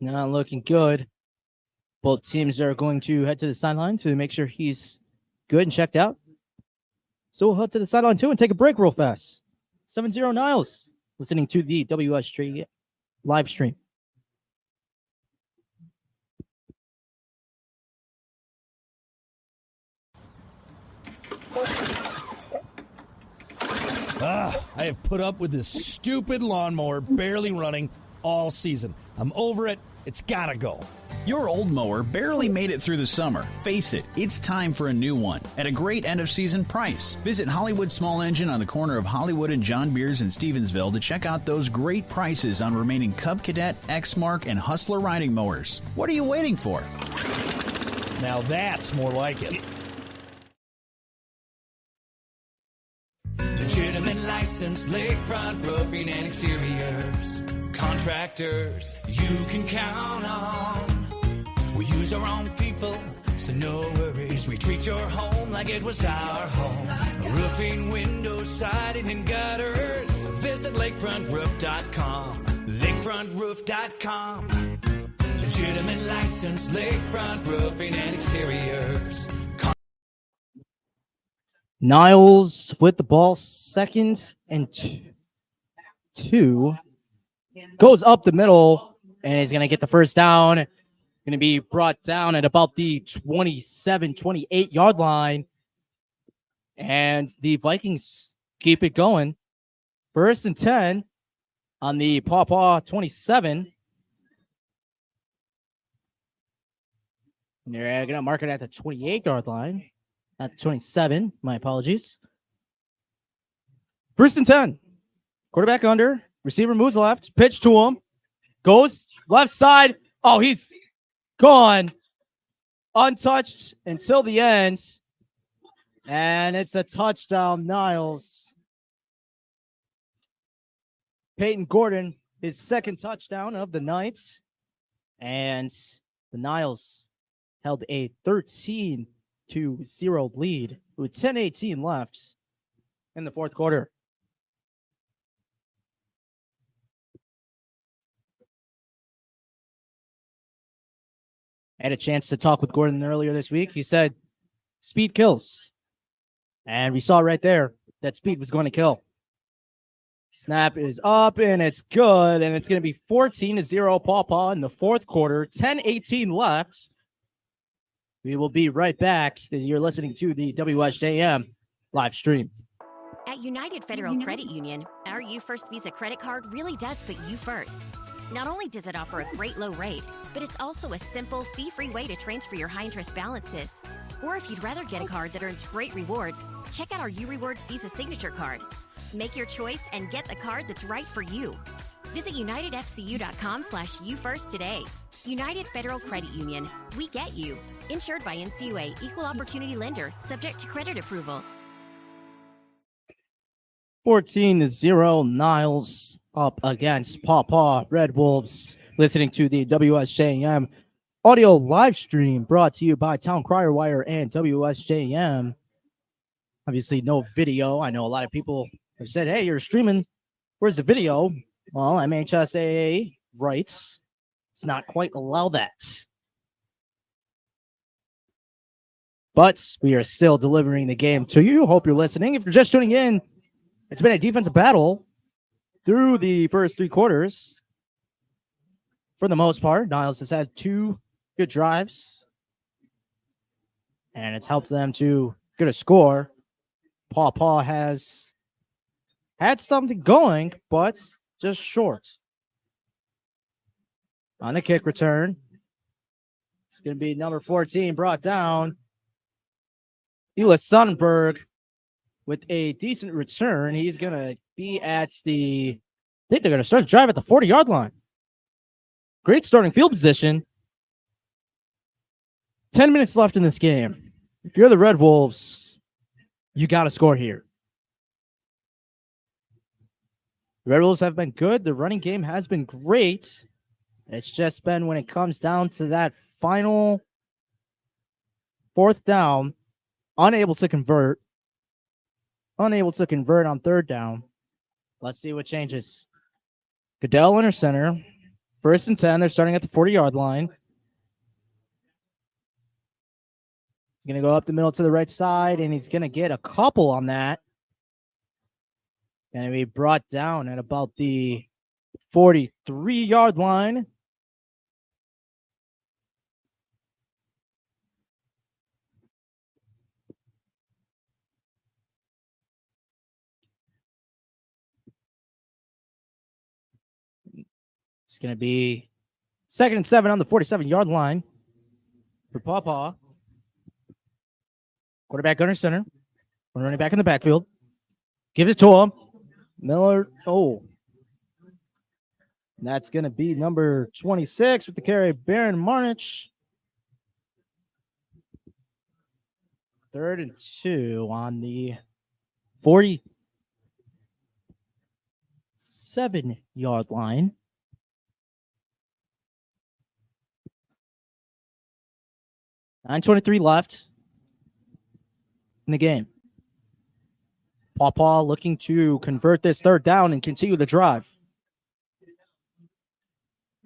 Not looking good. Both teams are going to head to the sideline to make sure he's good and checked out. So we'll head to the sideline too and take a break real fast. 7-0 Niles, listening to the WSJ live stream. I have put up with this stupid lawnmower barely running all season. I'm over it. It's gotta go. Your old mower barely made it through the summer. Face it, it's time for a new one at a great end-of-season price. Visit Hollywood Small Engine on the corner of Hollywood and John Beers in Stevensville to check out those great prices on remaining Cub Cadet, X-Mark, and Hustler riding mowers. What are you waiting for? Now that's more like it. Legitimate license, lakefront roofing and exteriors. Contractors you can count on. We use our own people, so no worries. We treat your home like it was our home. Roofing, windows, siding, and gutters. Visit lakefrontroof.com. Lakefrontroof.com. Legitimate license, lakefront roofing and exteriors. Niles with the ball, 2nd and 2. Goes up the middle, and he's going to get the first down. Going to be brought down at about the 27, 28-yard line. And the Vikings keep it going. 1st and 10 on the Pawpaw 27. And they're going to mark it at the 28-yard line. At 27, my apologies. 1st and 10. Quarterback under. Receiver moves left. Pitch to him. Goes left side. Oh, he's gone. Untouched until the end. And it's a touchdown, Niles. Peyton Gordon, his 2nd touchdown of the night. And the Niles held a 13-0 lead with 10:18 left in the fourth quarter. I had a chance to talk with Gordon earlier this week. He said, speed kills. And we saw right there that speed was going to kill. Snap is up, and it's good. And it's going to be 14-0 Pawpaw in the fourth quarter. 10:18 left. We will be right back. You're listening to the WSJM live stream. At United Federal Credit Union, our You First Visa credit card really does put you first. Not only does it offer a great low rate, but it's also a simple, fee-free way to transfer your high-interest balances. Or if you'd rather get a card that earns great rewards, check out our U Rewards Visa Signature Card. Make your choice and get the card that's right for you. Visit unitedfcu.com/youfirst today. United Federal Credit Union. We get you. Insured by NCUA, Equal Opportunity Lender, subject to credit approval. 14-0 Niles up against Pawpaw Red Wolves. Listening to the WSJM audio live stream brought to you by Town Crier Wire and WSJM. Obviously, no video. I know a lot of people have said, hey, you're streaming. Where's the video? Well, MHSAA writes does not quite allow that. But we are still delivering the game to you. Hope you're listening. If you're just tuning in, it's been a defensive battle through the first 3 quarters. For the most part, Niles has had 2 good drives, and it's helped them to get a score. Paw has had something going, but just short. On the kick return, it's going to be number 14 brought down. Niles Sonnenberg with a decent return. He's going to be at I think they're going to start the drive at the 40-yard line. Great starting field position. 10 minutes left in this game. If you're the Red Wolves, you got to score here. The Red Wolves have been good. The running game has been great. It's just been when it comes down to that final 4th down, unable to convert on 3rd down. Let's see what changes. Goodell under center. 1st and 10. They're starting at the 40-yard line. He's going to go up the middle to the right side, and he's going to get a couple on that. Going to be brought down at about the 43-yard line. It's going to be 2nd and 7 on the 47-yard line for Paw. Quarterback under center. One running back in the backfield. Give it to him. Miller. Oh. That's going to be number 26 with the carry, Baron Marnich. 3rd and 2 on the 47-yard line. 9:23 left in the game. Paw looking to convert this 3rd down and continue the drive.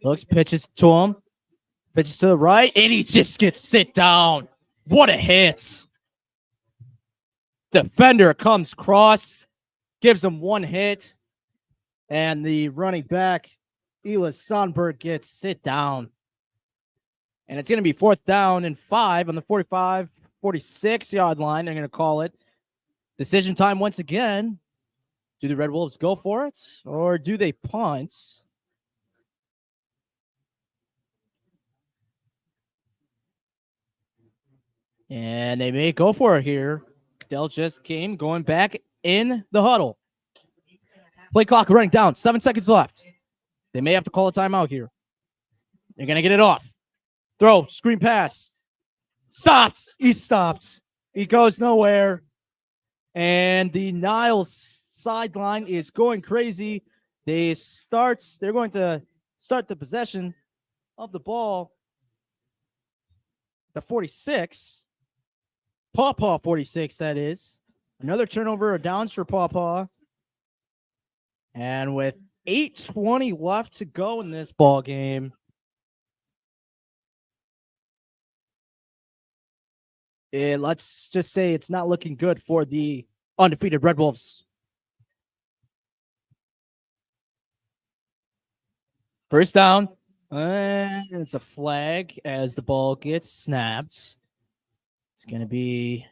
Looks, pitches to him. Pitches to the right, and he just gets sit down. What a hit. Defender comes cross, gives him 1 hit, and the running back, Niles Sonnenberg, gets sit down. And it's going to be 4th down and 5 on the 46-yard line. They're going to call it. Decision time once again. Do the Red Wolves go for it, or do they punt? And they may go for it here. Goodell just came going back in the huddle. Play clock running down. 7 seconds left. They may have to call a timeout here. They're going to get it off. Throw, screen pass. Stopped. He stopped. He goes nowhere. And the Niles sideline is going crazy. They're going to start the possession of the ball. The 46. Paw 46, that is. Another turnover or downs for Paw. And with 8:20 left to go in this ball game, let's just say it's not looking good for the undefeated Red Wolves. First down. And it's a flag as the ball gets snapped. It's going to be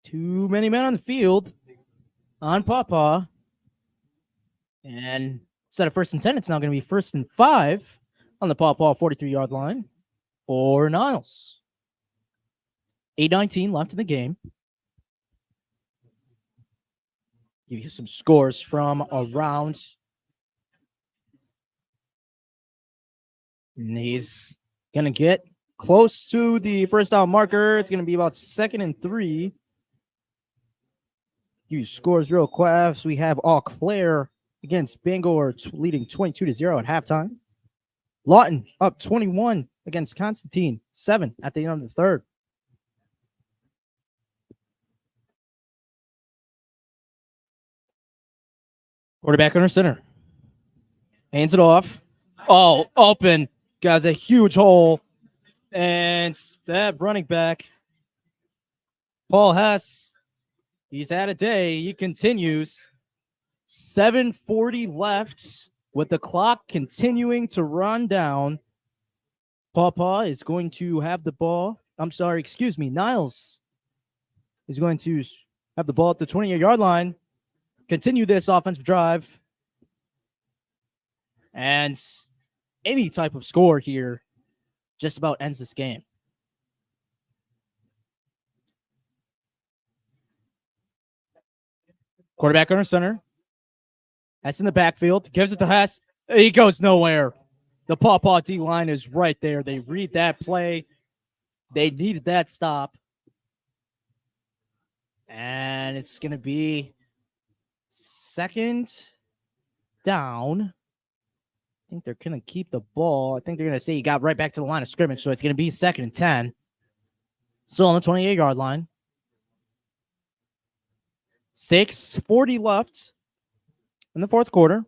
too many men on the field on Paw. And instead of 1st and 10, it's now going to be 1st and 5 on the Paw 43-yard line for Niles. 8:19 left in the game. Give you some scores from around. And he's going to get close to the 1st down marker. It's going to be about 2nd and 3. Give you scores real quick. We have Eau Claire against Bangor leading 22-0 at halftime. Lawton up 21 against Constantine, 7 at the end of the 3rd. Quarterback under center. Hands it off. Oh, open. Guys, a huge hole. And that running back, Paul Hess, he's had a day. He continues. 7:40 left with the clock continuing to run down. Paw is going to have the ball. Niles is going to have the ball at the 28-yard line. Continue this offensive drive. And any type of score here just about ends this game. Quarterback under center. Hess in the backfield. Gives it to Hess. He goes nowhere. The Paw D line is right there. They read that play. They needed that stop. And it's going to be second down. I think they're going to keep the ball. I think they're going to say he got right back to the line of scrimmage, so it's going to be 2nd and 10. Still on the 28-yard line. 6:40 left in the fourth quarter.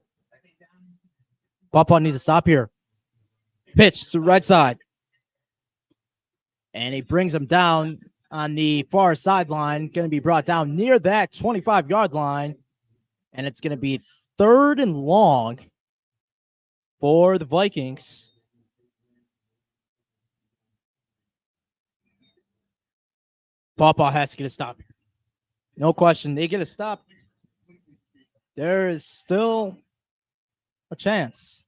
Paw needs to stop here. Pitch to the right side. And he brings him down on the far sideline. Going to be brought down near that 25-yard line. And it's going to be 3rd and long for the Vikings. Paw has to get a stop here. No question. They get a stop. There is still a chance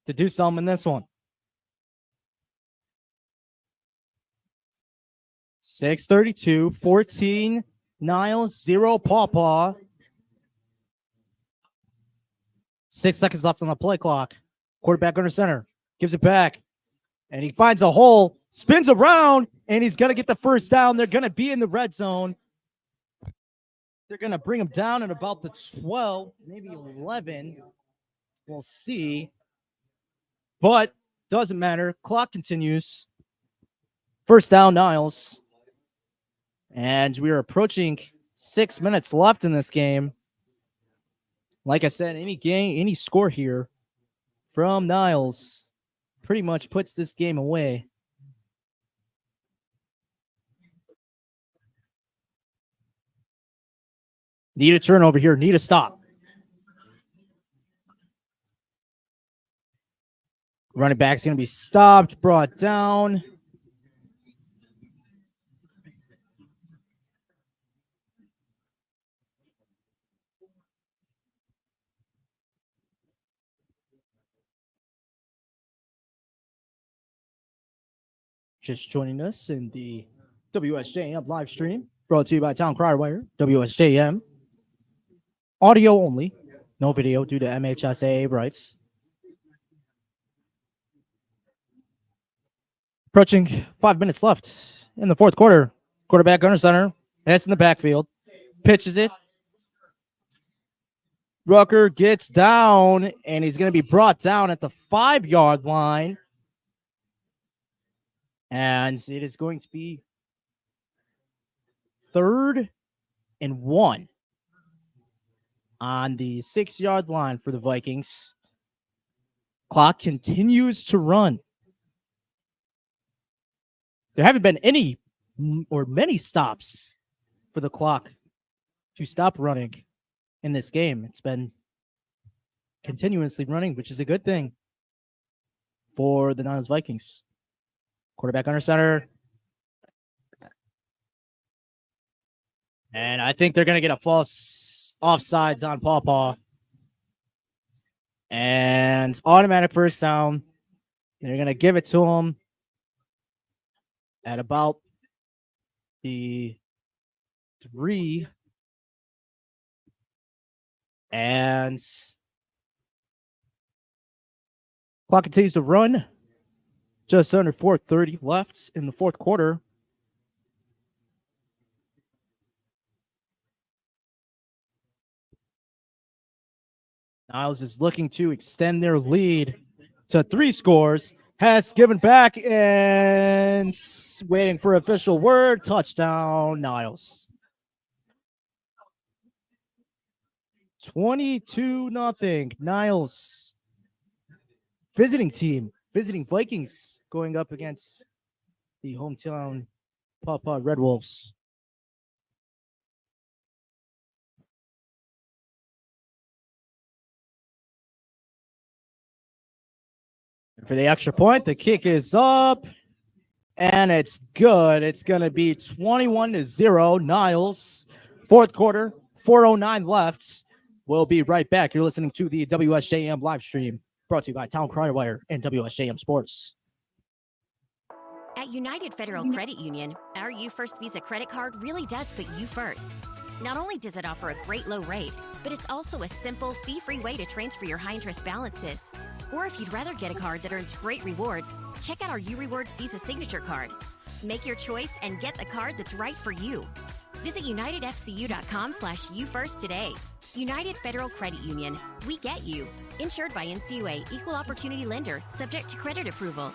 to do something in this one. 6:32, 14 Niles, 0 Paw. 6 seconds left on the play clock. Quarterback under center. Gives it back. And he finds a hole. Spins around. And he's going to get the first down. They're going to be in the red zone. They're going to bring him down at about the 12, maybe 11. We'll see. But doesn't matter. Clock continues. First down, Niles. And we are approaching 6 minutes left in this game. Like I said, any score here from Niles pretty much puts this game away. Need a turnover here. Need a stop. Running back's going to be stopped, brought down. Just joining us in the WSJM live stream, brought to you by Town Crier Wire, WSJM. Audio only, no video due to MHSAA rights. Approaching 5 minutes left in the fourth quarter. Quarterback under center, heads in the backfield, pitches it. Rucker gets down, and he's going to be brought down at the 5-yard line. And it is going to be 3rd and 1 on the 6-yard line for the Vikings. Clock continues to run. There haven't been any or many stops for the clock to stop running in this game. It's been continuously running, which is a good thing for the Niles Vikings. Quarterback under center. And I think they're going to get a false offsides on Paw. And automatic first down. They're going to give it to him at about the 3. And clock continues to run. Just under 4:30 left in the fourth quarter. Niles is looking to extend their lead to 3 scores. Has given back and waiting for official word. Touchdown, Niles. 22-0. Niles, visiting team, visiting Vikings, going up against the hometown Pawpaw Red Wolves. And for the extra point, the kick is up, and it's good. It's going to be 21-0. Niles, fourth quarter, 4:09 left. We'll be right back. You're listening to the WSJM live stream, brought to you by Town Crier Wire and WSJM Sports. At United Federal Credit Union, our You First Visa credit card really does put you first. Not only does it offer a great low rate, but it's also a simple, fee-free way to transfer your high-interest balances. Or if you'd rather get a card that earns great rewards, check out our U Rewards Visa Signature Card. Make your choice and get the card that's right for you. Visit unitedfcu.com/youfirst today. United Federal Credit Union. We get you. Insured by NCUA, Equal Opportunity Lender, subject to credit approval.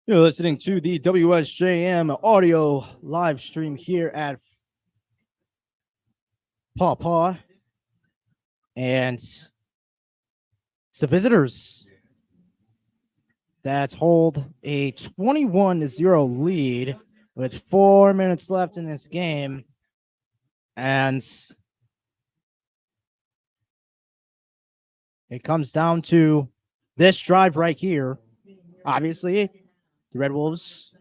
You're listening to the WSJM audio live stream here at Pawpaw. And it's the visitors that hold a 21-0 lead with 4 minutes left in this game. And it comes down to this drive right here. Obviously, the Red Wolves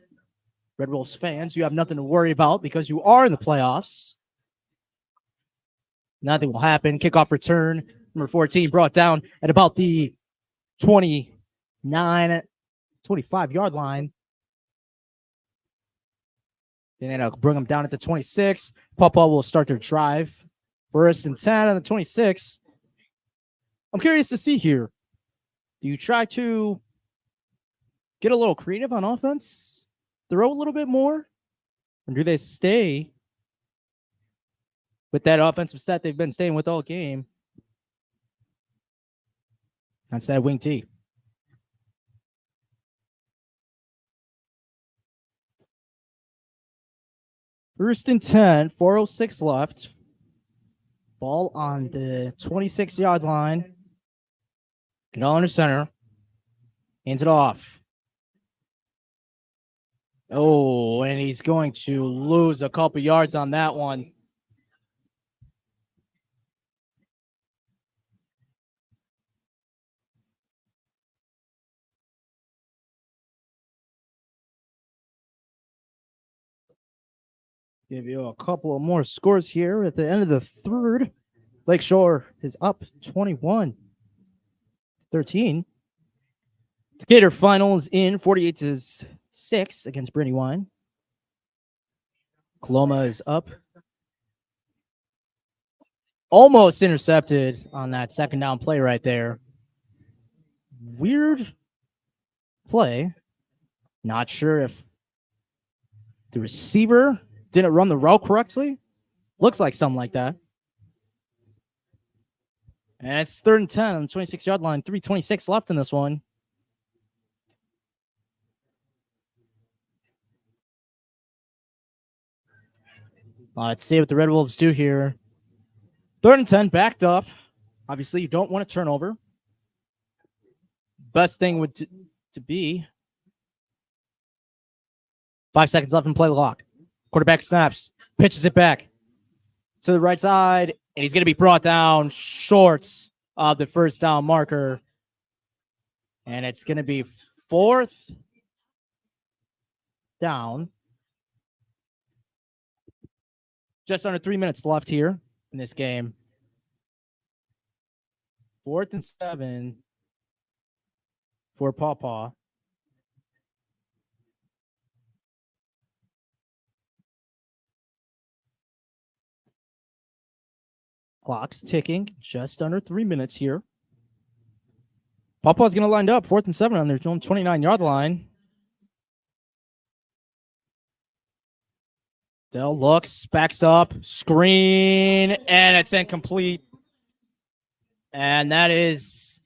fans, you have nothing to worry about because you are in the playoffs. Nothing will happen. Kickoff return, number 14, brought down at about the 25-yard line. Then it'll bring them down at the 26. Pawpaw will start their drive. 1st and 10 on the 26. I'm curious to see here. Do you try to get a little creative on offense? Throw a little bit more? Or do they stay with that offensive set they've been staying with all game? That's that wing T. First and 10, 4:06 left. Ball on the 26-yard line. Get all under center. Hands it off. Oh, and he's going to lose a couple yards on that one. Give you a couple of more scores here at the end of the third. Lakeshore is up 21-13. Decatur finals in 48-6 against Brandywine. Coloma is up. Almost intercepted on that second down play right there. Weird play. Not sure if the receiver didn't run the route correctly. Looks like something like that. And it's 3rd and 10 on the 26-yard line. 3:26 left in this one. Let's see what the Red Wolves do here. 3rd and 10, backed up. Obviously, you don't want a turnover. Best thing would to be 5 seconds left in play clock. Quarterback snaps, pitches it back to the right side, and he's going to be brought down short of the first down marker. And it's going to be 4th down. Just under 3 minutes left here in this game. 4th and 7 for Pawpaw. Clock's ticking, just under 3 minutes here. Pawpaw's going to line up 4th and 7 on their own 29-yard line. Dell looks, backs up, screen, and it's incomplete. And that is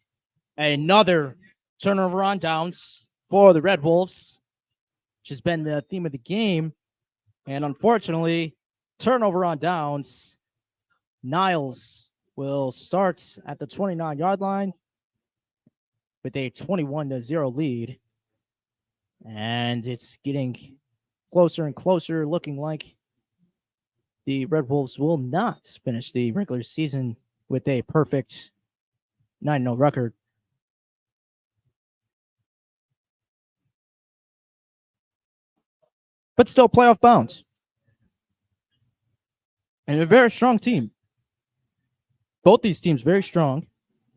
another turnover on downs for the Red Wolves, which has been the theme of the game. And unfortunately, turnover on downs Niles will start at the 29-yard line with a 21-0 lead. And it's getting closer and closer, looking like the Red Wolves will not finish the regular season with a perfect 9-0 record. But still playoff bound. And a very strong team. Both these teams very strong.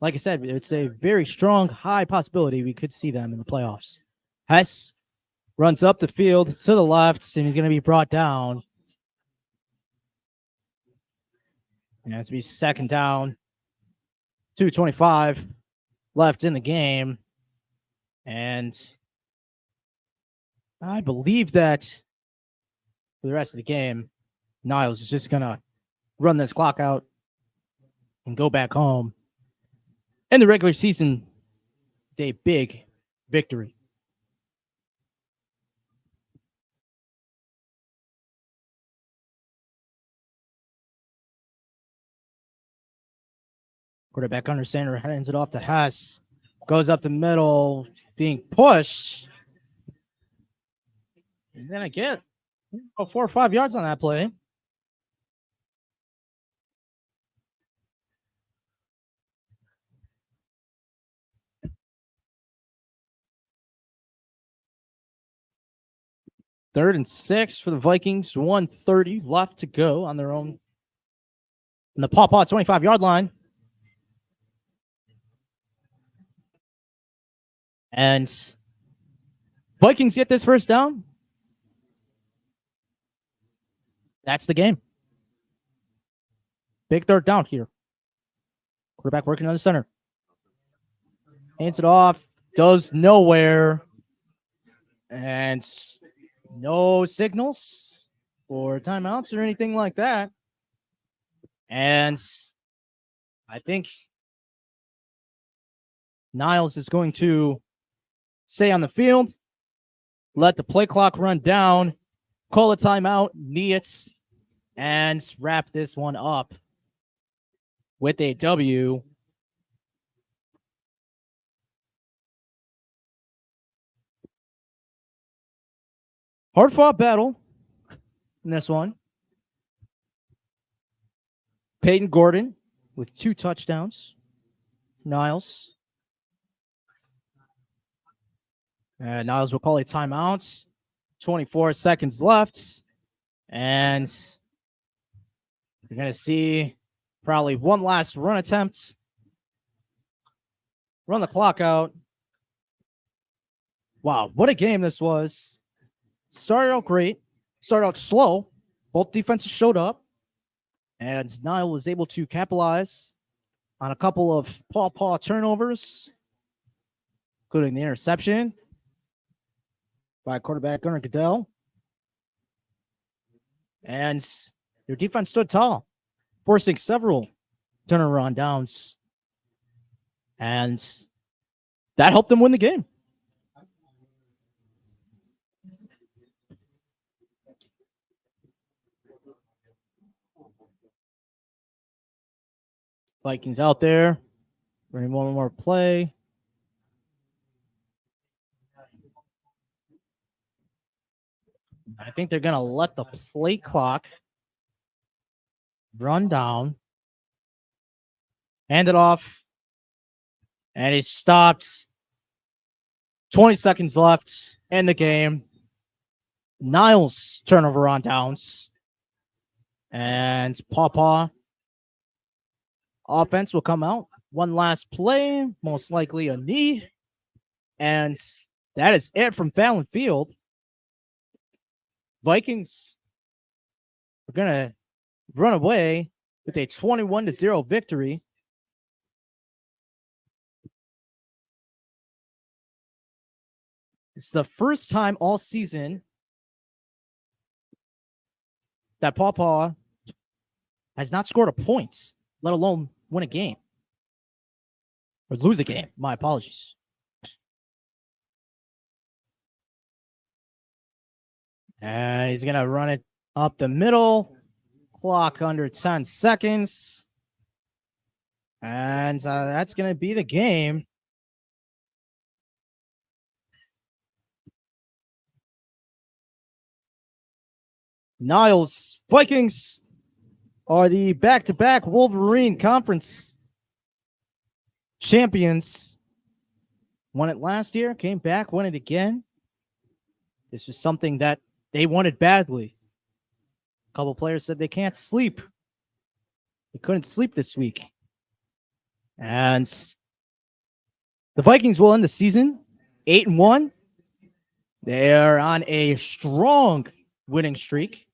Like I said, it's a very strong, high possibility we could see them in the playoffs. Hess runs up the field to the left, and he's going to be brought down. And it's to be second down. 2:25 left in the game. And I believe that for the rest of the game, Niles is just going to run this clock out and go back home. In the regular season, a big victory. Quarterback under center, hands it off to Hess. Goes up the middle, being pushed. And then I get 4 or 5 yards on that play. Third and 6 for the Vikings. 1:30 left to go on their own. In the Pawpaw 25-yard line. And Vikings get this first down. That's the game. Big third down here. Quarterback working on the center. Hands it off. Does nowhere. And no signals or timeouts or anything like that. And I think Niles is going to stay on the field, let the play clock run down, call a timeout, knee it, and wrap this one up with a W. Hard-fought battle in this one. Peyton Gordon with 2 touchdowns. Niles. Niles will call a timeout. 24 seconds left. And you're going to see probably one last run attempt. Run the clock out. Wow, what a game this was. Started out great. Started out slow. Both defenses showed up. And Niles was able to capitalize on a couple of paw turnovers, including the interception by quarterback Gunnar Goodell. And their defense stood tall, forcing several turnaround downs. And that helped them win the game. Vikings out there. Running one more play. I think they're going to let the play clock run down. Hand it off. And he stopped. 20 seconds left in the game. Niles turnover on downs. And Pawpaw offense will come out. One last play, most likely a knee. And that is it from Fallon Field. Vikings are going to run away with a 21-0 victory. It's the first time all season that Pawpaw has not scored a point, let alone win a game. Or lose a game. My apologies. And he's going to run it up the middle. Clock under 10 seconds. And that's going to be the game. Niles Vikings are the back-to-back Wolverine Conference champions. Won it last year, came back, won it again. This was something that they wanted badly. A couple players said they can't sleep. They couldn't sleep this week. And the Vikings will end the season 8-1. They're on a strong winning streak.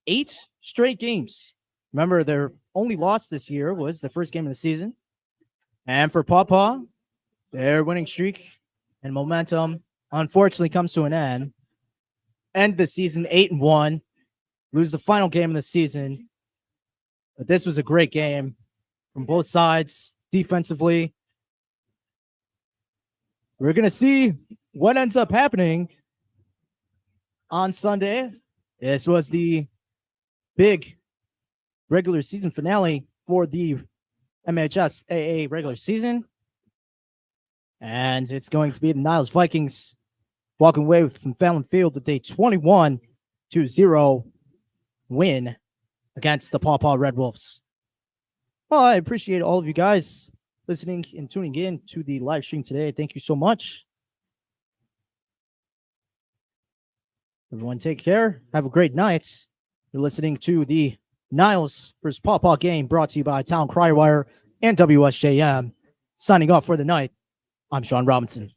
8 straight games. Remember, their only loss this year was the first game of the season. And for Pawpaw, their winning streak and momentum unfortunately comes to an end. End the season 8-1. Lose the final game of the season. But this was a great game from both sides defensively. We're going to see what ends up happening on Sunday. This was the big regular season finale for the MHS AA regular season. And it's going to be the Niles Vikings walking away from Fallon Field with a 21-0 win against the Pawpaw Red Wolves. Well, I appreciate all of you guys listening and tuning in to the live stream today. Thank you so much. Everyone take care. Have a great night. You're listening to the Niles vs. Pawpaw game brought to you by Town Crywire and WSJM. Signing off for the night, I'm Sean Robinson.